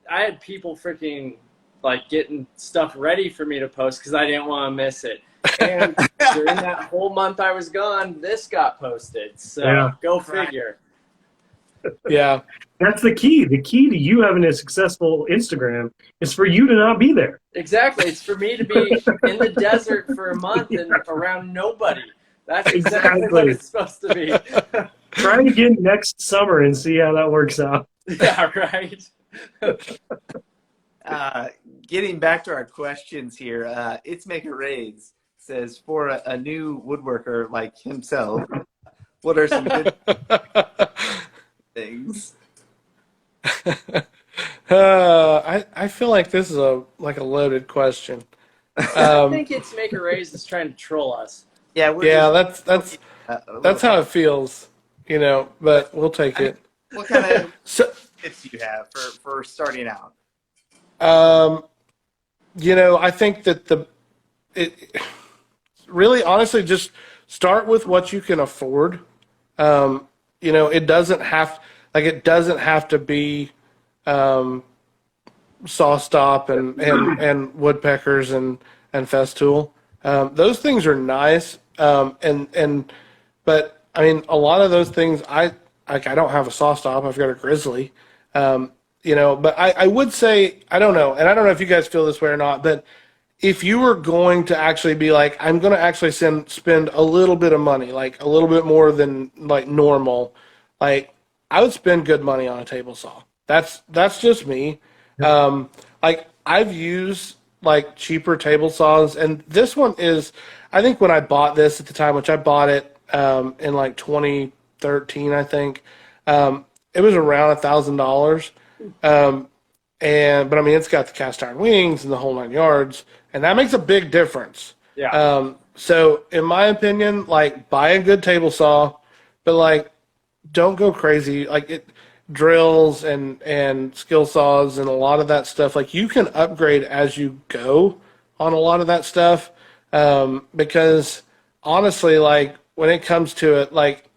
I had people freaking like getting stuff ready for me to post because I didn't want to miss it. And during that whole month I was gone, this got posted. So Yeah. go figure. Yeah. That's the key. The key to you having a successful Instagram is for you to not be there. Exactly. It's for me to be in the desert for a month and around nobody. That's exactly what it's supposed to be. Try it again next summer and see how that works out. Yeah, right. Getting back to our questions here, It's Maker Raids says, for a new woodworker like himself, what are some good things? I feel like this is a loaded question. I think It's Maker Raise is trying to troll us. Yeah, that's how it feels, but we'll take it. What kind of So, tips do you have for starting out? I think that really honestly just start with what you can afford. It doesn't have to be saw stop and woodpeckers and festool. Those things are nice. But I mean, a lot of those things, I don't have a saw stop. I've got a grizzly. But I would say, I don't know, and I don't know if you guys feel this way or not, but if you were going to actually be like, I'm going to actually spend a little bit of money, like a little bit more than like normal, like I would spend good money on a table saw. That's just me. Like I've used like cheaper table saws, and this one is, I think when I bought this at the time, which I bought it in like 2013, I think, it was around $1,000. But I mean, it's got the cast iron wings and the whole 9 yards, and that makes a big difference. Yeah. So in my opinion, like buy a good table saw, but like don't go crazy. Like drills and skill saws and a lot of that stuff. Like you can upgrade as you go on a lot of that stuff. Because honestly, like when it comes to it, like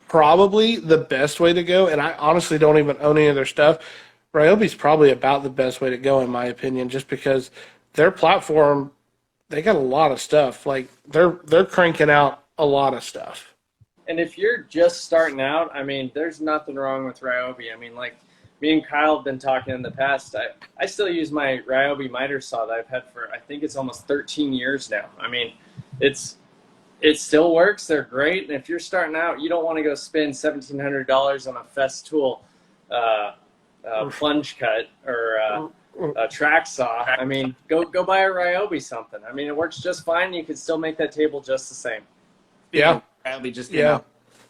probably the best way to go, and I honestly don't even own any of their stuff. Ryobi's probably about the best way to go in my opinion, just because their platform, they got a lot of stuff. Like they're cranking out a lot of stuff. And if you're just starting out, I mean, there's nothing wrong with Ryobi. I mean, like me and Kyle have been talking in the past. I still use my Ryobi miter saw that I've had for, I think it's almost 13 years now. I mean, it still works. They're great. And if you're starting out, you don't want to go spend $1,700 on a festool plunge cut or a track saw. I mean, go buy a Ryobi something. I mean, it works just fine. You can still make that table just the same. Yeah. Ryobi just came out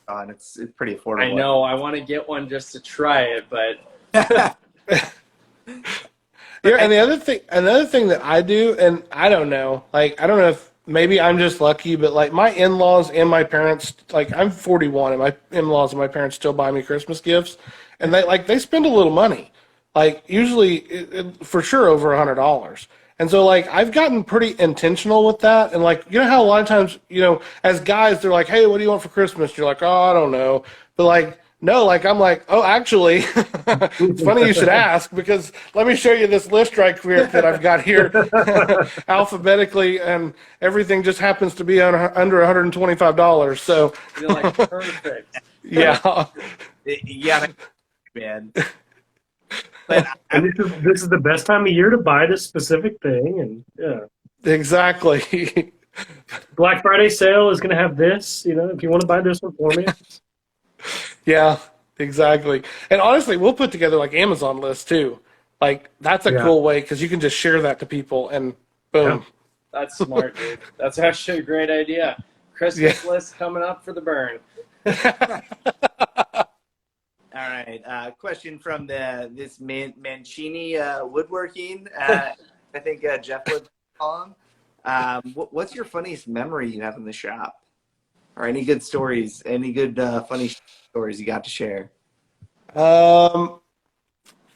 on. It's pretty affordable. I know. I want to get one just to try it, but yeah. And another thing that I do, and I don't know, like I don't know if maybe I'm just lucky, but like my in-laws and my parents, like I'm 41, and my in-laws and my parents still buy me Christmas gifts, and they spend a little money, like usually for sure over $100. And so, like, I've gotten pretty intentional with that. And, like, you know how a lot of times, as guys, they're like, hey, what do you want for Christmas? You're like, oh, I don't know. But, like, no, like, I'm like, oh, actually, it's funny you should ask, because let me show you this list right here that I've got here alphabetically, and everything just happens to be under $125. So, you're like, perfect. yeah. Yeah, man. But And this is the best time of year to buy this specific thing, and yeah. Exactly. Black Friday sale is going to have this. If you want to buy this one for me. Yeah, exactly. And honestly, we'll put together like Amazon lists too. Like that's a Yeah. cool way because you can just share that to people and boom. That's smart, dude. That's actually a great idea. Christmas list coming up for the burn. all right, question from this Mancini woodworking. I think Jeff would call him. What's your funniest memory you have in the shop, or any good stories? Any good funny stories you got to share?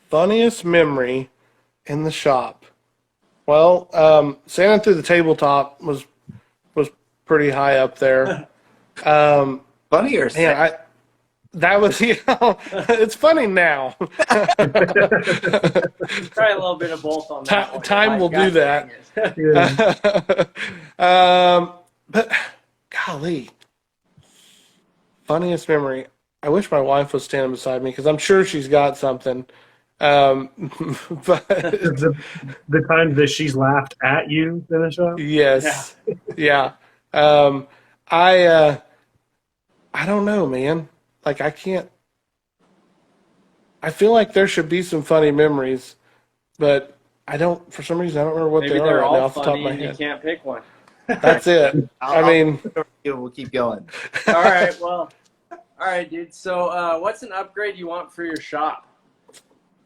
Funniest memory in the shop. Well, sailing through the tabletop was pretty high up there. Funny or sad? That was, it's funny now. Try a little bit of both on that one. Time will do that. But golly, funniest memory. I wish my wife was standing beside me because I'm sure she's got something. But the times that she's laughed at you in the shop. yes, yeah. I don't know, man. Like I can't. I feel like there should be some funny memories, but I don't. For some reason, I don't remember what Maybe they are they're right now all off the top of funny my and you head. can't pick one. That's it. We'll keep going. All right, well, all right, dude. So, what's an upgrade you want for your shop?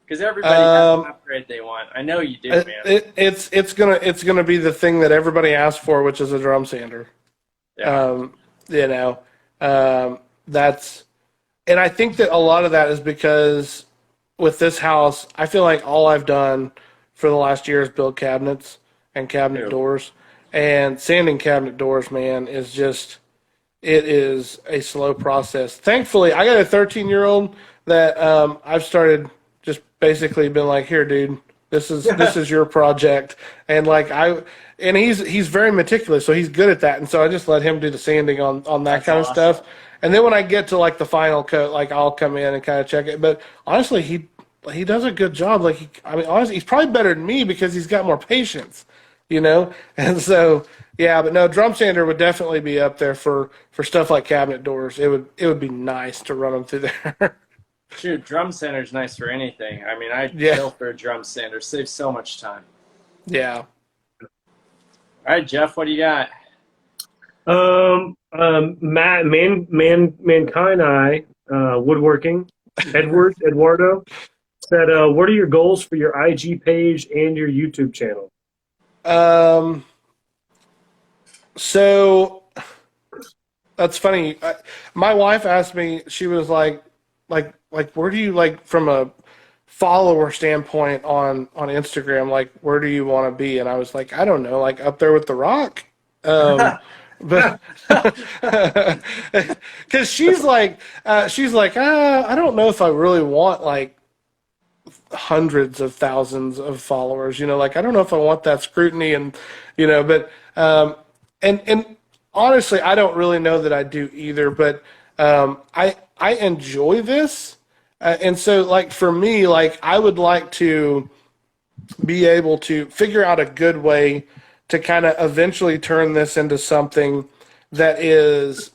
Because everybody has an upgrade they want. I know you do, man. It's gonna be the thing that everybody asks for, which is a drum sander. Yeah. That's, and I think that a lot of that is because with this house, I feel like all I've done for the last year is build cabinets and cabinet doors, and sanding cabinet doors, man, is just, it is a slow process. Thankfully, I got a 13-year-old that I've started just basically been like, here, dude, this is your project, and he's very meticulous, so he's good at that, and so I just let him do the sanding on that That's kind of awesome. stuff. And then when I get to like the final coat, like I'll come in and kind of check it. But honestly, he does a good job. Honestly, he's probably better than me because he's got more patience, And so, yeah, but no, drum sander would definitely be up there for stuff like cabinet doors. It would be nice to run them through there. Shoot, drum sander's nice for anything. I mean, I'd Yeah. kill for a drum sander. Saves so much time. Yeah. All right, Jeff, what do you got? Mankind woodworking. Eduardo said, "What are your goals for your IG page and your YouTube channel?" So that's funny. My wife asked me. She was like, where do you from a follower standpoint on Instagram? Like, where do you want to be? And I was like, I don't know, like up there with The Rock. But because she's like, I don't know if I really want like hundreds of thousands of followers. I don't know if I want that scrutiny and but and honestly, I don't really know that I do either. But I enjoy this, and so like for me, like I would like to be able to figure out a good way to kind of eventually turn this into something that is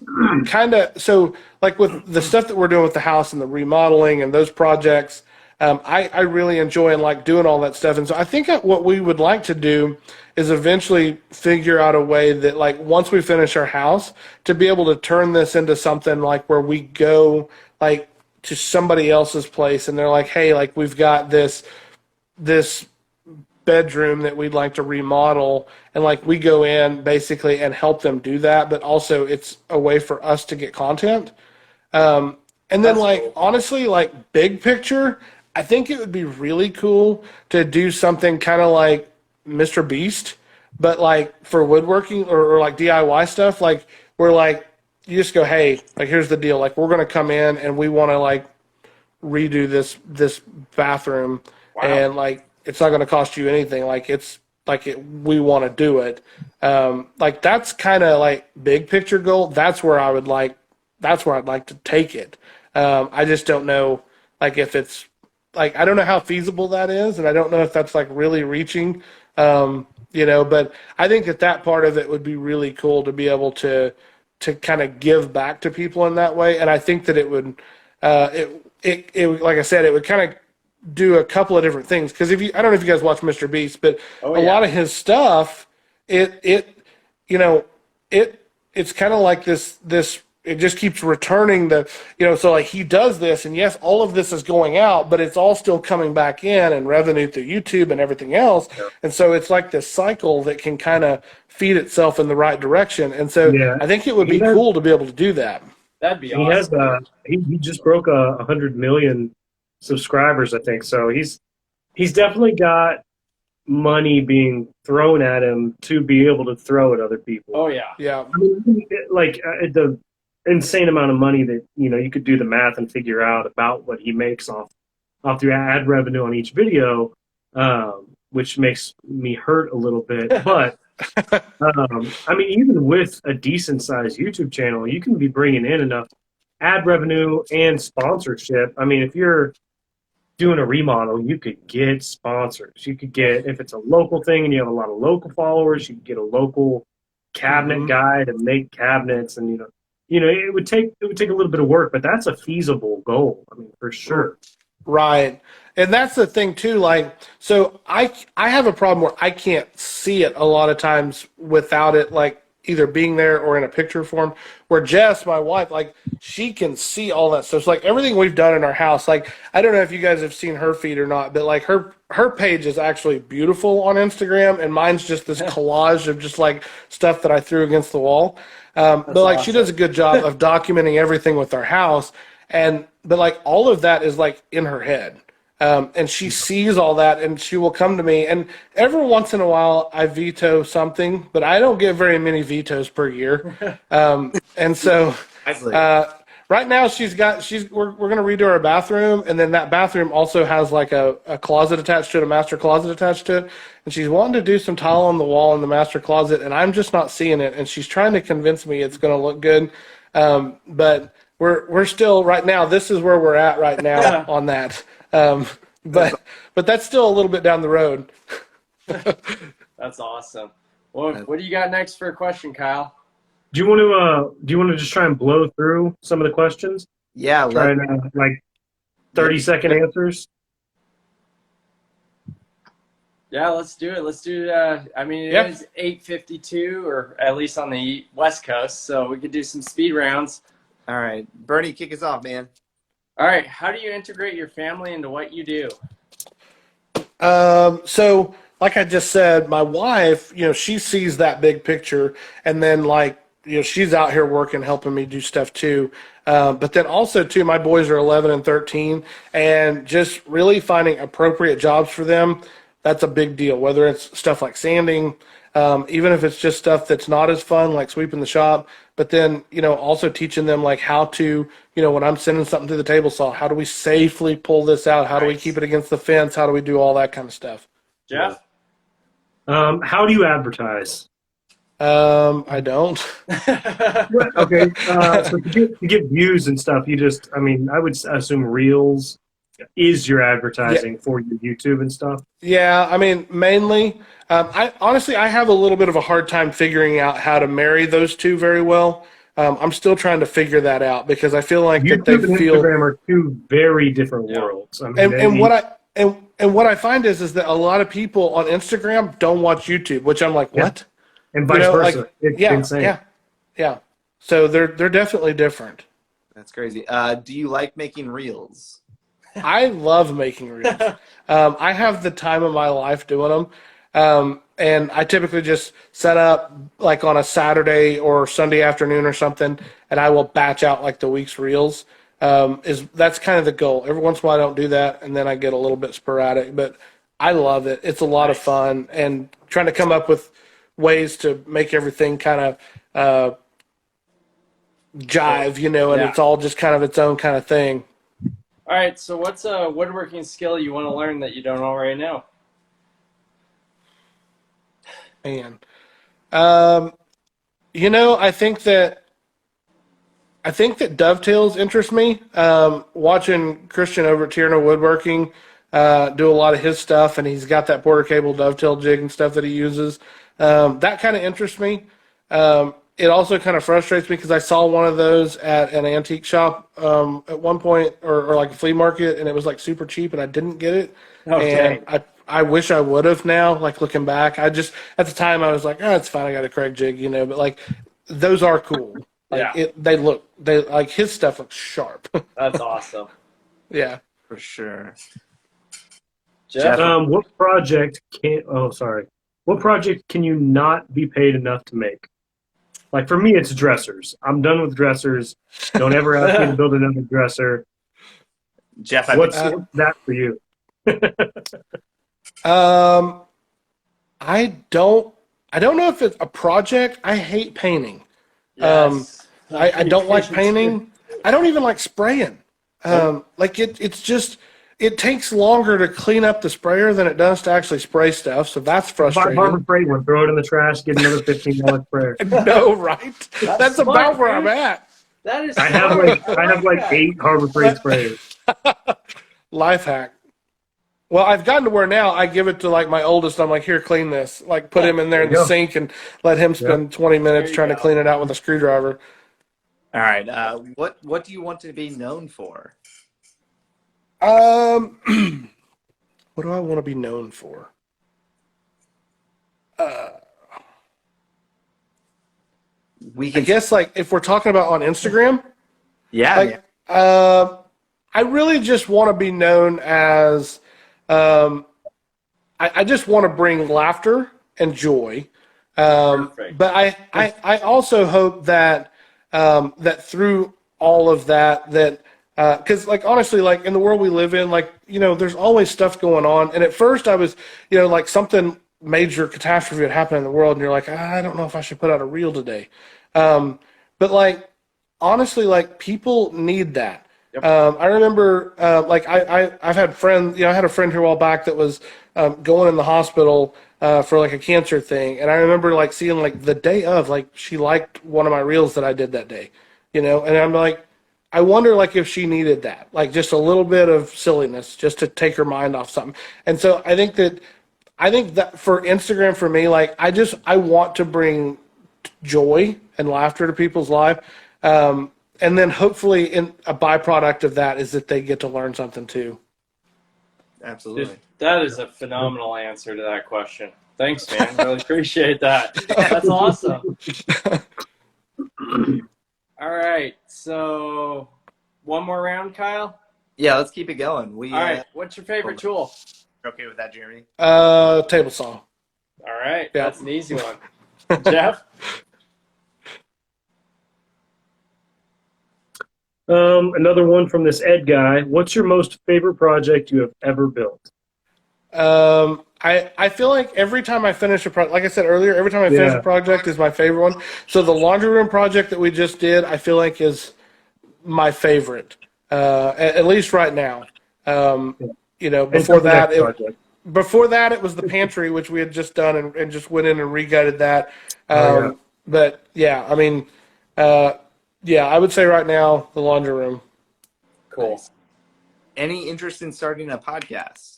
kind of, so like with the stuff that we're doing with the house and the remodeling and those projects, I really enjoy and like doing all that stuff. And so I think what we would like to do is eventually figure out a way that like once we finish our house to be able to turn this into something like where we go like to somebody else's place and they're like, hey, like we've got this bedroom that we'd like to remodel, and like we go in basically and help them do that, but also it's a way for us to get content. And then honestly, like big picture, I think it would be really cool to do something kind of like Mr. Beast, but like for woodworking or like DIY stuff, like where like you just go, hey, like here's the deal, like we're gonna come in and we want to like redo this bathroom, and like it's not going to cost you anything. Like it's like we want to do it. Like that's kind of like big picture goal. That's where I'd like to take it. I just don't know. like if it's like I don't know how feasible that is, and I don't know if that's like really reaching, but I think that part of it would be really cool to be able to kind of give back to people in that way, and I think that it would, like I said, it would kind of do a couple of different things because if you, I don't know if you guys watch Mr. Beast, but Oh, a yeah. lot of his stuff, you know, it's kind of like this. It just keeps returning so like he does this, and yes, all of this is going out, but it's all still coming back in and revenue through YouTube and everything else. Yeah. And so it's like this cycle that can kind of feed itself in the right direction. And so Yeah. I think it would be cool to be able to do that. That'd be He awesome. has he just broke 100 million subscribers, I think. So he's definitely got money being thrown at him to be able to throw at other people. Oh, yeah. Yeah. I mean, like the insane amount of money that you could do the math and figure out about what he makes off the ad revenue on each video, which makes me hurt a little bit. But I mean, even with a decent sized YouTube channel, you can be bringing in enough ad revenue and sponsorship. I mean, if you're doing a remodel, you could get sponsors. You could get, if it's a local thing and you have a lot of local followers, you could get a local cabinet guy to make cabinets, and it would take a little bit of work, but that's a feasible goal. I mean, for sure. Right. And that's the thing too, like, so I have a problem where I can't see it a lot of times without it like either being there or in a picture form, where Jess, my wife, like she can see all that stuff. So like everything we've done in our house, like I don't know if you guys have seen her feed or not, but like her page is actually beautiful on Instagram, and mine's just this collage of just like stuff that I threw against the wall. But like she does a good job of documenting everything with our house, but like all of that is like in her head. And she sees all that, and she will come to me. And every once in a while, I veto something, but I don't get very many vetoes per year. And so right now, we're going to redo our bathroom, and then that bathroom also has like a closet attached to it, a master closet attached to it. And she's wanting to do some tile on the wall in the master closet, and I'm just not seeing it. And she's trying to convince me it's going to look good, but we're still right now. This is where we're at right now on that. But that's still a little bit down the road. That's awesome. Well, what do you got next for a question, Kyle? Do you want to just try and blow through some of the questions? Yeah, try and like 30-second answers. Yeah, let's do it. Let's do. I mean, it is 8:52, or at least on the West Coast, so we could do some speed rounds. All right, Bernie, kick us off, man. All right, how do you integrate your family into what you do? So like I just said, my wife, she sees that big picture, and then like, she's out here working, helping me do stuff too. But then also too, my boys are 11 and 13, and just really finding appropriate jobs for them. That's a big deal, whether it's stuff like sanding, even if it's just stuff that's not as fun, like sweeping the shop, but then, also teaching them like how to, when I'm sending something to the table saw, how do we safely pull this out? How do we keep it against the fence? How do we do all that kind of stuff? Jeff? How do you advertise? I don't. Okay. So to get views and stuff, I would assume Reels is your advertising for your YouTube and stuff. Yeah, I mean, mainly. I honestly have a little bit of a hard time figuring out how to marry those two very well. I'm still trying to figure that out because I feel like YouTube that they and feel Instagram are two very different worlds. I mean, and what I find is that a lot of people on Instagram don't watch YouTube, which I'm like, what? And vice versa. Like, it's insane. Yeah. So they're definitely different. That's crazy. Do you like making reels? I love making reels. I have the time of my life doing them. And I typically just set up like on a Saturday or Sunday afternoon or something, and I will batch out like the week's reels. That's kind of the goal. Every once in a while I don't do that, and then I get a little bit sporadic, but I love it. It's a lot of fun, and trying to come up with ways to make everything kind of jive, and it's all just kind of its own kind of thing. All right, so what's a woodworking skill you want to learn that you don't already know? Man, I think that I think that dovetails interest me. Watching Christian over at Tierno Woodworking do a lot of his stuff, and he's got that porter cable dovetail jig and stuff that he uses. That kind of interests me. It also kind of frustrates me because I saw one of those at an antique shop at one point, or like a flea market, and it was like super cheap, and I didn't get it. Okay. And I wish I would have now, like looking back. I just, at the time, I was like, oh, it's fine, I got a Craig jig, but like, those are cool. Like, Yeah. they like, his stuff looks sharp. That's awesome. Yeah. For sure. Jeff? What project What project can you not be paid enough to make? Like for me, it's dressers. I'm done with dressers. Don't ever ask me to build another dresser. Jeff, What's that for you? I don't know if it's a project. I hate painting. Yes. I don't like painting. I don't even like spraying. Like it's just, it takes longer to clean up the sprayer than it does to actually spray stuff. So that's frustrating. Buy Harbor Freight one, throw it in the trash, get another $15 sprayer. No, right? That's smart, about where dude. I'm at. That is I have like that. 8 Harbor Freight sprayers. Life hack. Well, I've gotten to where now I give it to like my oldest. I'm like, here, clean this. Like, put him in there in the sink and let him spend 20 minutes trying to clean it out with a screwdriver. All right. What do you want to be known for? What do I want to be known for? We I can. guess like if we're talking about on Instagram, Yeah. like I really just want to be known as I just want to bring laughter and joy. Perfect. But I also hope that that through all of that because like honestly, like in the world we live in, like there's always stuff going on. And at first I was like something major catastrophe had happened in the world, and you're like, I don't know if I should put out a reel today. But like honestly, like people need that. Yep. I remember like I've had friends. I had a friend here a while back that was going in the hospital for like a cancer thing, and I remember like seeing like the day of, like she liked one of my reels that I did that day, and I'm like, I wonder like if she needed that, like just a little bit of silliness just to take her mind off something. And so I think that for Instagram, for me, like I want to bring joy and laughter to people's life. And then hopefully in a byproduct of that is that they get to learn something too. Absolutely. That is a phenomenal answer to that question. Thanks, man. Really appreciate that. That's awesome. All right. So one more round, Kyle? Yeah, let's keep it going. All right. What's your favorite tool? Okay with that, Jeremy? Table saw. All right. Yeah. That's an easy one. Jeff? Another one from this Ed guy. What's your most favorite project you have ever built? I feel like every time I finish a project, like I said earlier, every time I finish a project is my favorite one. So the laundry room project that we just did, I feel like is my favorite, at least right now. Before that, it was the pantry, which we had just done and just went in and re-gutted that. But yeah, I mean, I would say right now the laundry room. Cool. Nice. Any interest in starting a podcast?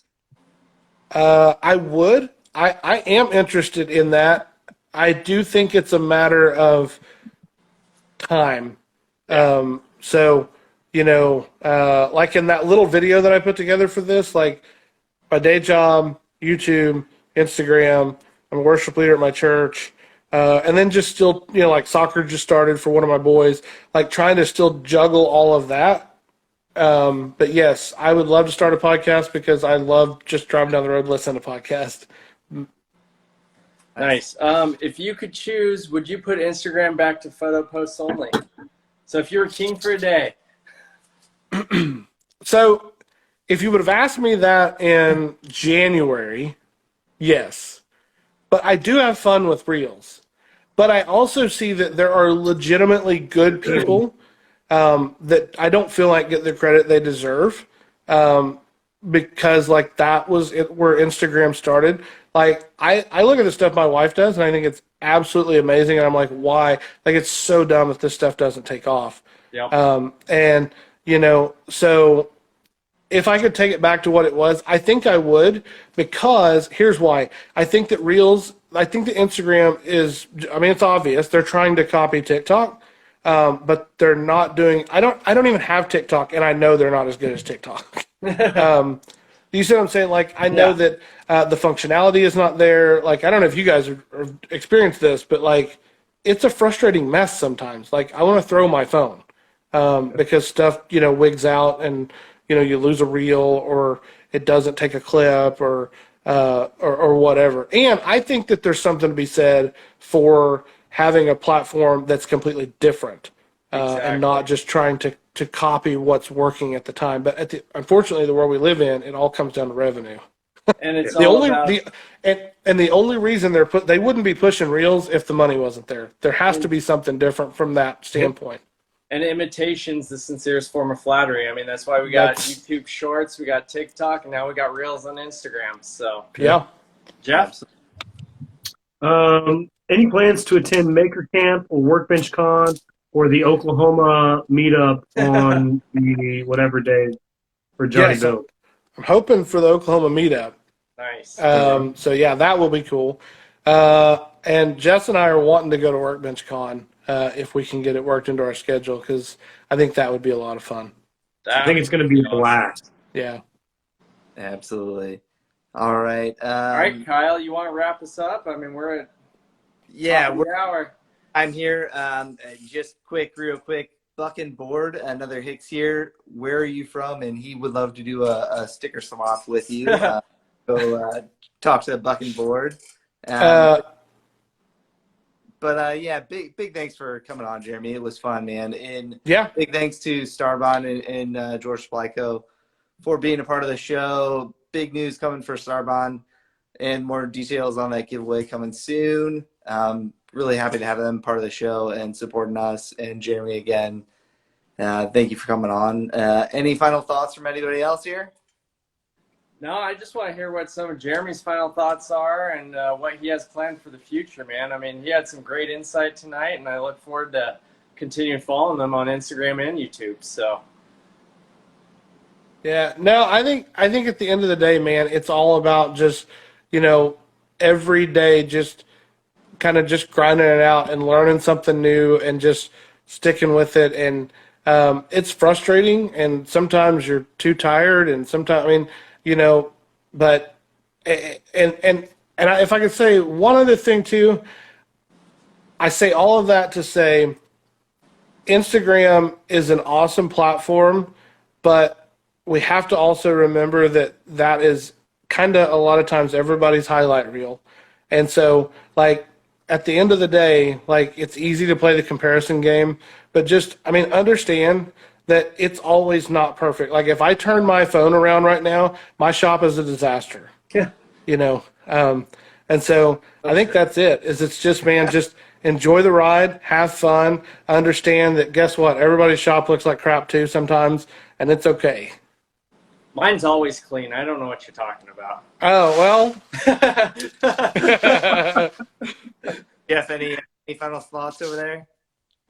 I would. I am interested in that. I do think it's a matter of time. So, like in that little video that I put together for this, like my day job, YouTube, Instagram, I'm a worship leader at my church. And then just still, like soccer just started for one of my boys, like trying to still juggle all of that. But yes, I would love to start a podcast because I love just driving down the road, listening to podcasts. Nice. If you could choose, would you put Instagram back to photo posts only? So if you were king for a day. So if you would have asked me that in January, yes. But I do have fun with reels. But I also see that there are legitimately good people that I don't feel like get the credit they deserve, because like that was where Instagram started. Like I look at the stuff my wife does and I think it's absolutely amazing, and I'm like, why? Like it's so dumb if this stuff doesn't take off. Yep. And, so if I could take it back to what it was, I think I would, because here's why. I think that Instagram is, it's obvious. They're trying to copy TikTok, but they're not doing, I don't even have TikTok, and I know they're not as good as TikTok. You see what I'm saying? Like, I know that the functionality is not there. Like, I don't know if you guys have experienced this, but like, it's a frustrating mess sometimes. Like, I want to throw my phone because stuff, wigs out, and you lose a reel, or it doesn't take a clip, or whatever. And I think that there's something to be said for having a platform that's completely different, and not just trying to copy what's working at the time. But unfortunately, the world we live in, it all comes down to revenue. And it's The all only about the only reason they wouldn't be pushing reels if the money wasn't there. There has to be something different from that standpoint. and imitation's the sincerest form of flattery. I mean, that's why we got YouTube Shorts, we got TikTok, and now we got Reels on Instagram. So Yeah. Jeff, Any plans to attend Maker Camp or Workbench Con or the Oklahoma meetup on the whatever day for Johnny Yes. Doe? I'm hoping for the Oklahoma meetup. nice. So yeah, that will be cool. And Jess and I are wanting to go to Workbench Con if we can get it worked into our schedule, because I think that would be a lot of fun. I think it's going to be a blast. Yeah. Absolutely. All right. All right, Kyle, you want to wrap us up? I mean, we're at Yeah, top of the hour. I'm here. Just real quick. Buck and Board, another Hicks here. Where are you from? And he would love to do a sticker swap with you. Go talk to Buck and Board. But yeah, big thanks for coming on, Jeremy. It was fun, man. And Yeah. big thanks to Starbond and George Splyko for being a part of the show. Big news coming for Starbond, and more details on that giveaway coming soon. Really happy to have them part of the show and supporting us. And Jeremy, again, thank you for coming on. Any final thoughts from anybody else here? No, I just want to hear what some of Jeremy's final thoughts are and what he has planned for the future, man. I mean, he had some great insight tonight, and I look forward to continuing following them on Instagram and YouTube. So, Yeah. No, I think at the end of the day, man, it's all about just, every day just kind of just grinding it out and learning something new and just sticking with it. And it's frustrating, and sometimes you're too tired, and sometimes, but if I could say one other thing too, I say all of that to say Instagram is an awesome platform, but we have to also remember that is kind of a lot of times everybody's highlight reel. And so, like, at the end of the day, like, it's easy to play the comparison game, but just, understand that it's always not perfect. Like, if I turn my phone around right now, my shop is a disaster. yeah. And so I think that's it. It's just, man, just enjoy the ride, have fun, understand that, guess what? Everybody's shop looks like crap too sometimes, and it's okay. Mine's always clean. I don't know what you're talking about. Oh, well. Jeff, any final thoughts over there?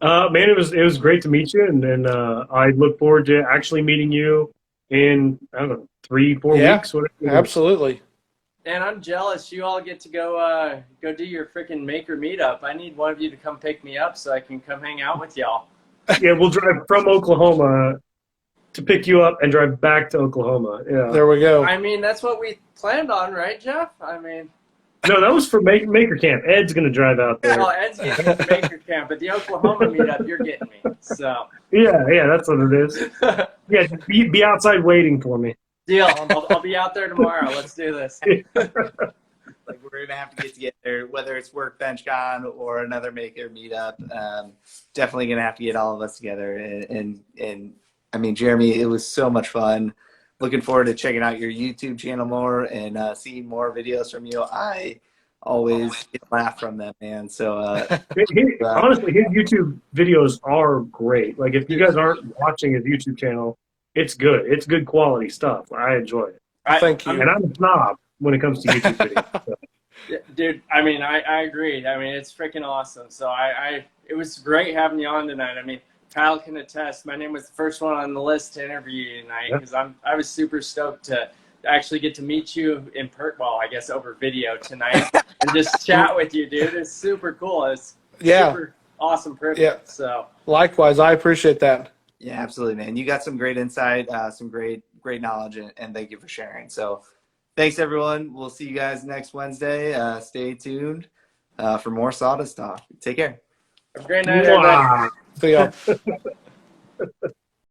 Man, it was great to meet you, and I look forward to actually meeting you in, I don't know, 3-4 weeks. Whatever. Absolutely. And I'm jealous. You all get to go do your freaking Maker meetup. I need one of you to come pick me up so I can come hang out with y'all. Yeah, we'll drive from Oklahoma to pick you up and drive back to Oklahoma. Yeah. There we go. I mean, that's what we planned on, right, Jeff? I mean, No, that was for Maker Camp. Ed's going to drive out there. well, Ed's getting me to Maker Camp, but the Oklahoma meetup, you're getting me. So Yeah, that's what it is. Yeah, be outside waiting for me. deal. I'll be out there tomorrow. Let's do this. Like, we're gonna have to get together, whether it's Workbench Con or another Maker meetup. Definitely gonna have to get all of us together. And I mean, Jeremy, it was so much fun. Looking forward to checking out your YouTube channel more and seeing more videos from you. I always get a laugh from them, man. So Honestly, his YouTube videos are great. Like, if you guys aren't watching his YouTube channel, it's good. It's good quality stuff. I enjoy it. Thank you. And I'm a snob when it comes to YouTube videos. So. Dude, I mean, I agree. I mean, it's freaking awesome. So it was great having you on tonight. I mean, Kyle can attest. My name was the first one on the list to interview you tonight because I was super stoked to actually get to meet you in I guess over video tonight and just chat with you, dude. It's super cool. It's super awesome privilege. Yeah. So likewise, I appreciate that. Yeah, absolutely, man. You got some great insight, some great knowledge, and thank you for sharing. So thanks, everyone. We'll see you guys next Wednesday. Stay tuned for more Sawdust Talk. Take care. have a great night, everybody. See y'all.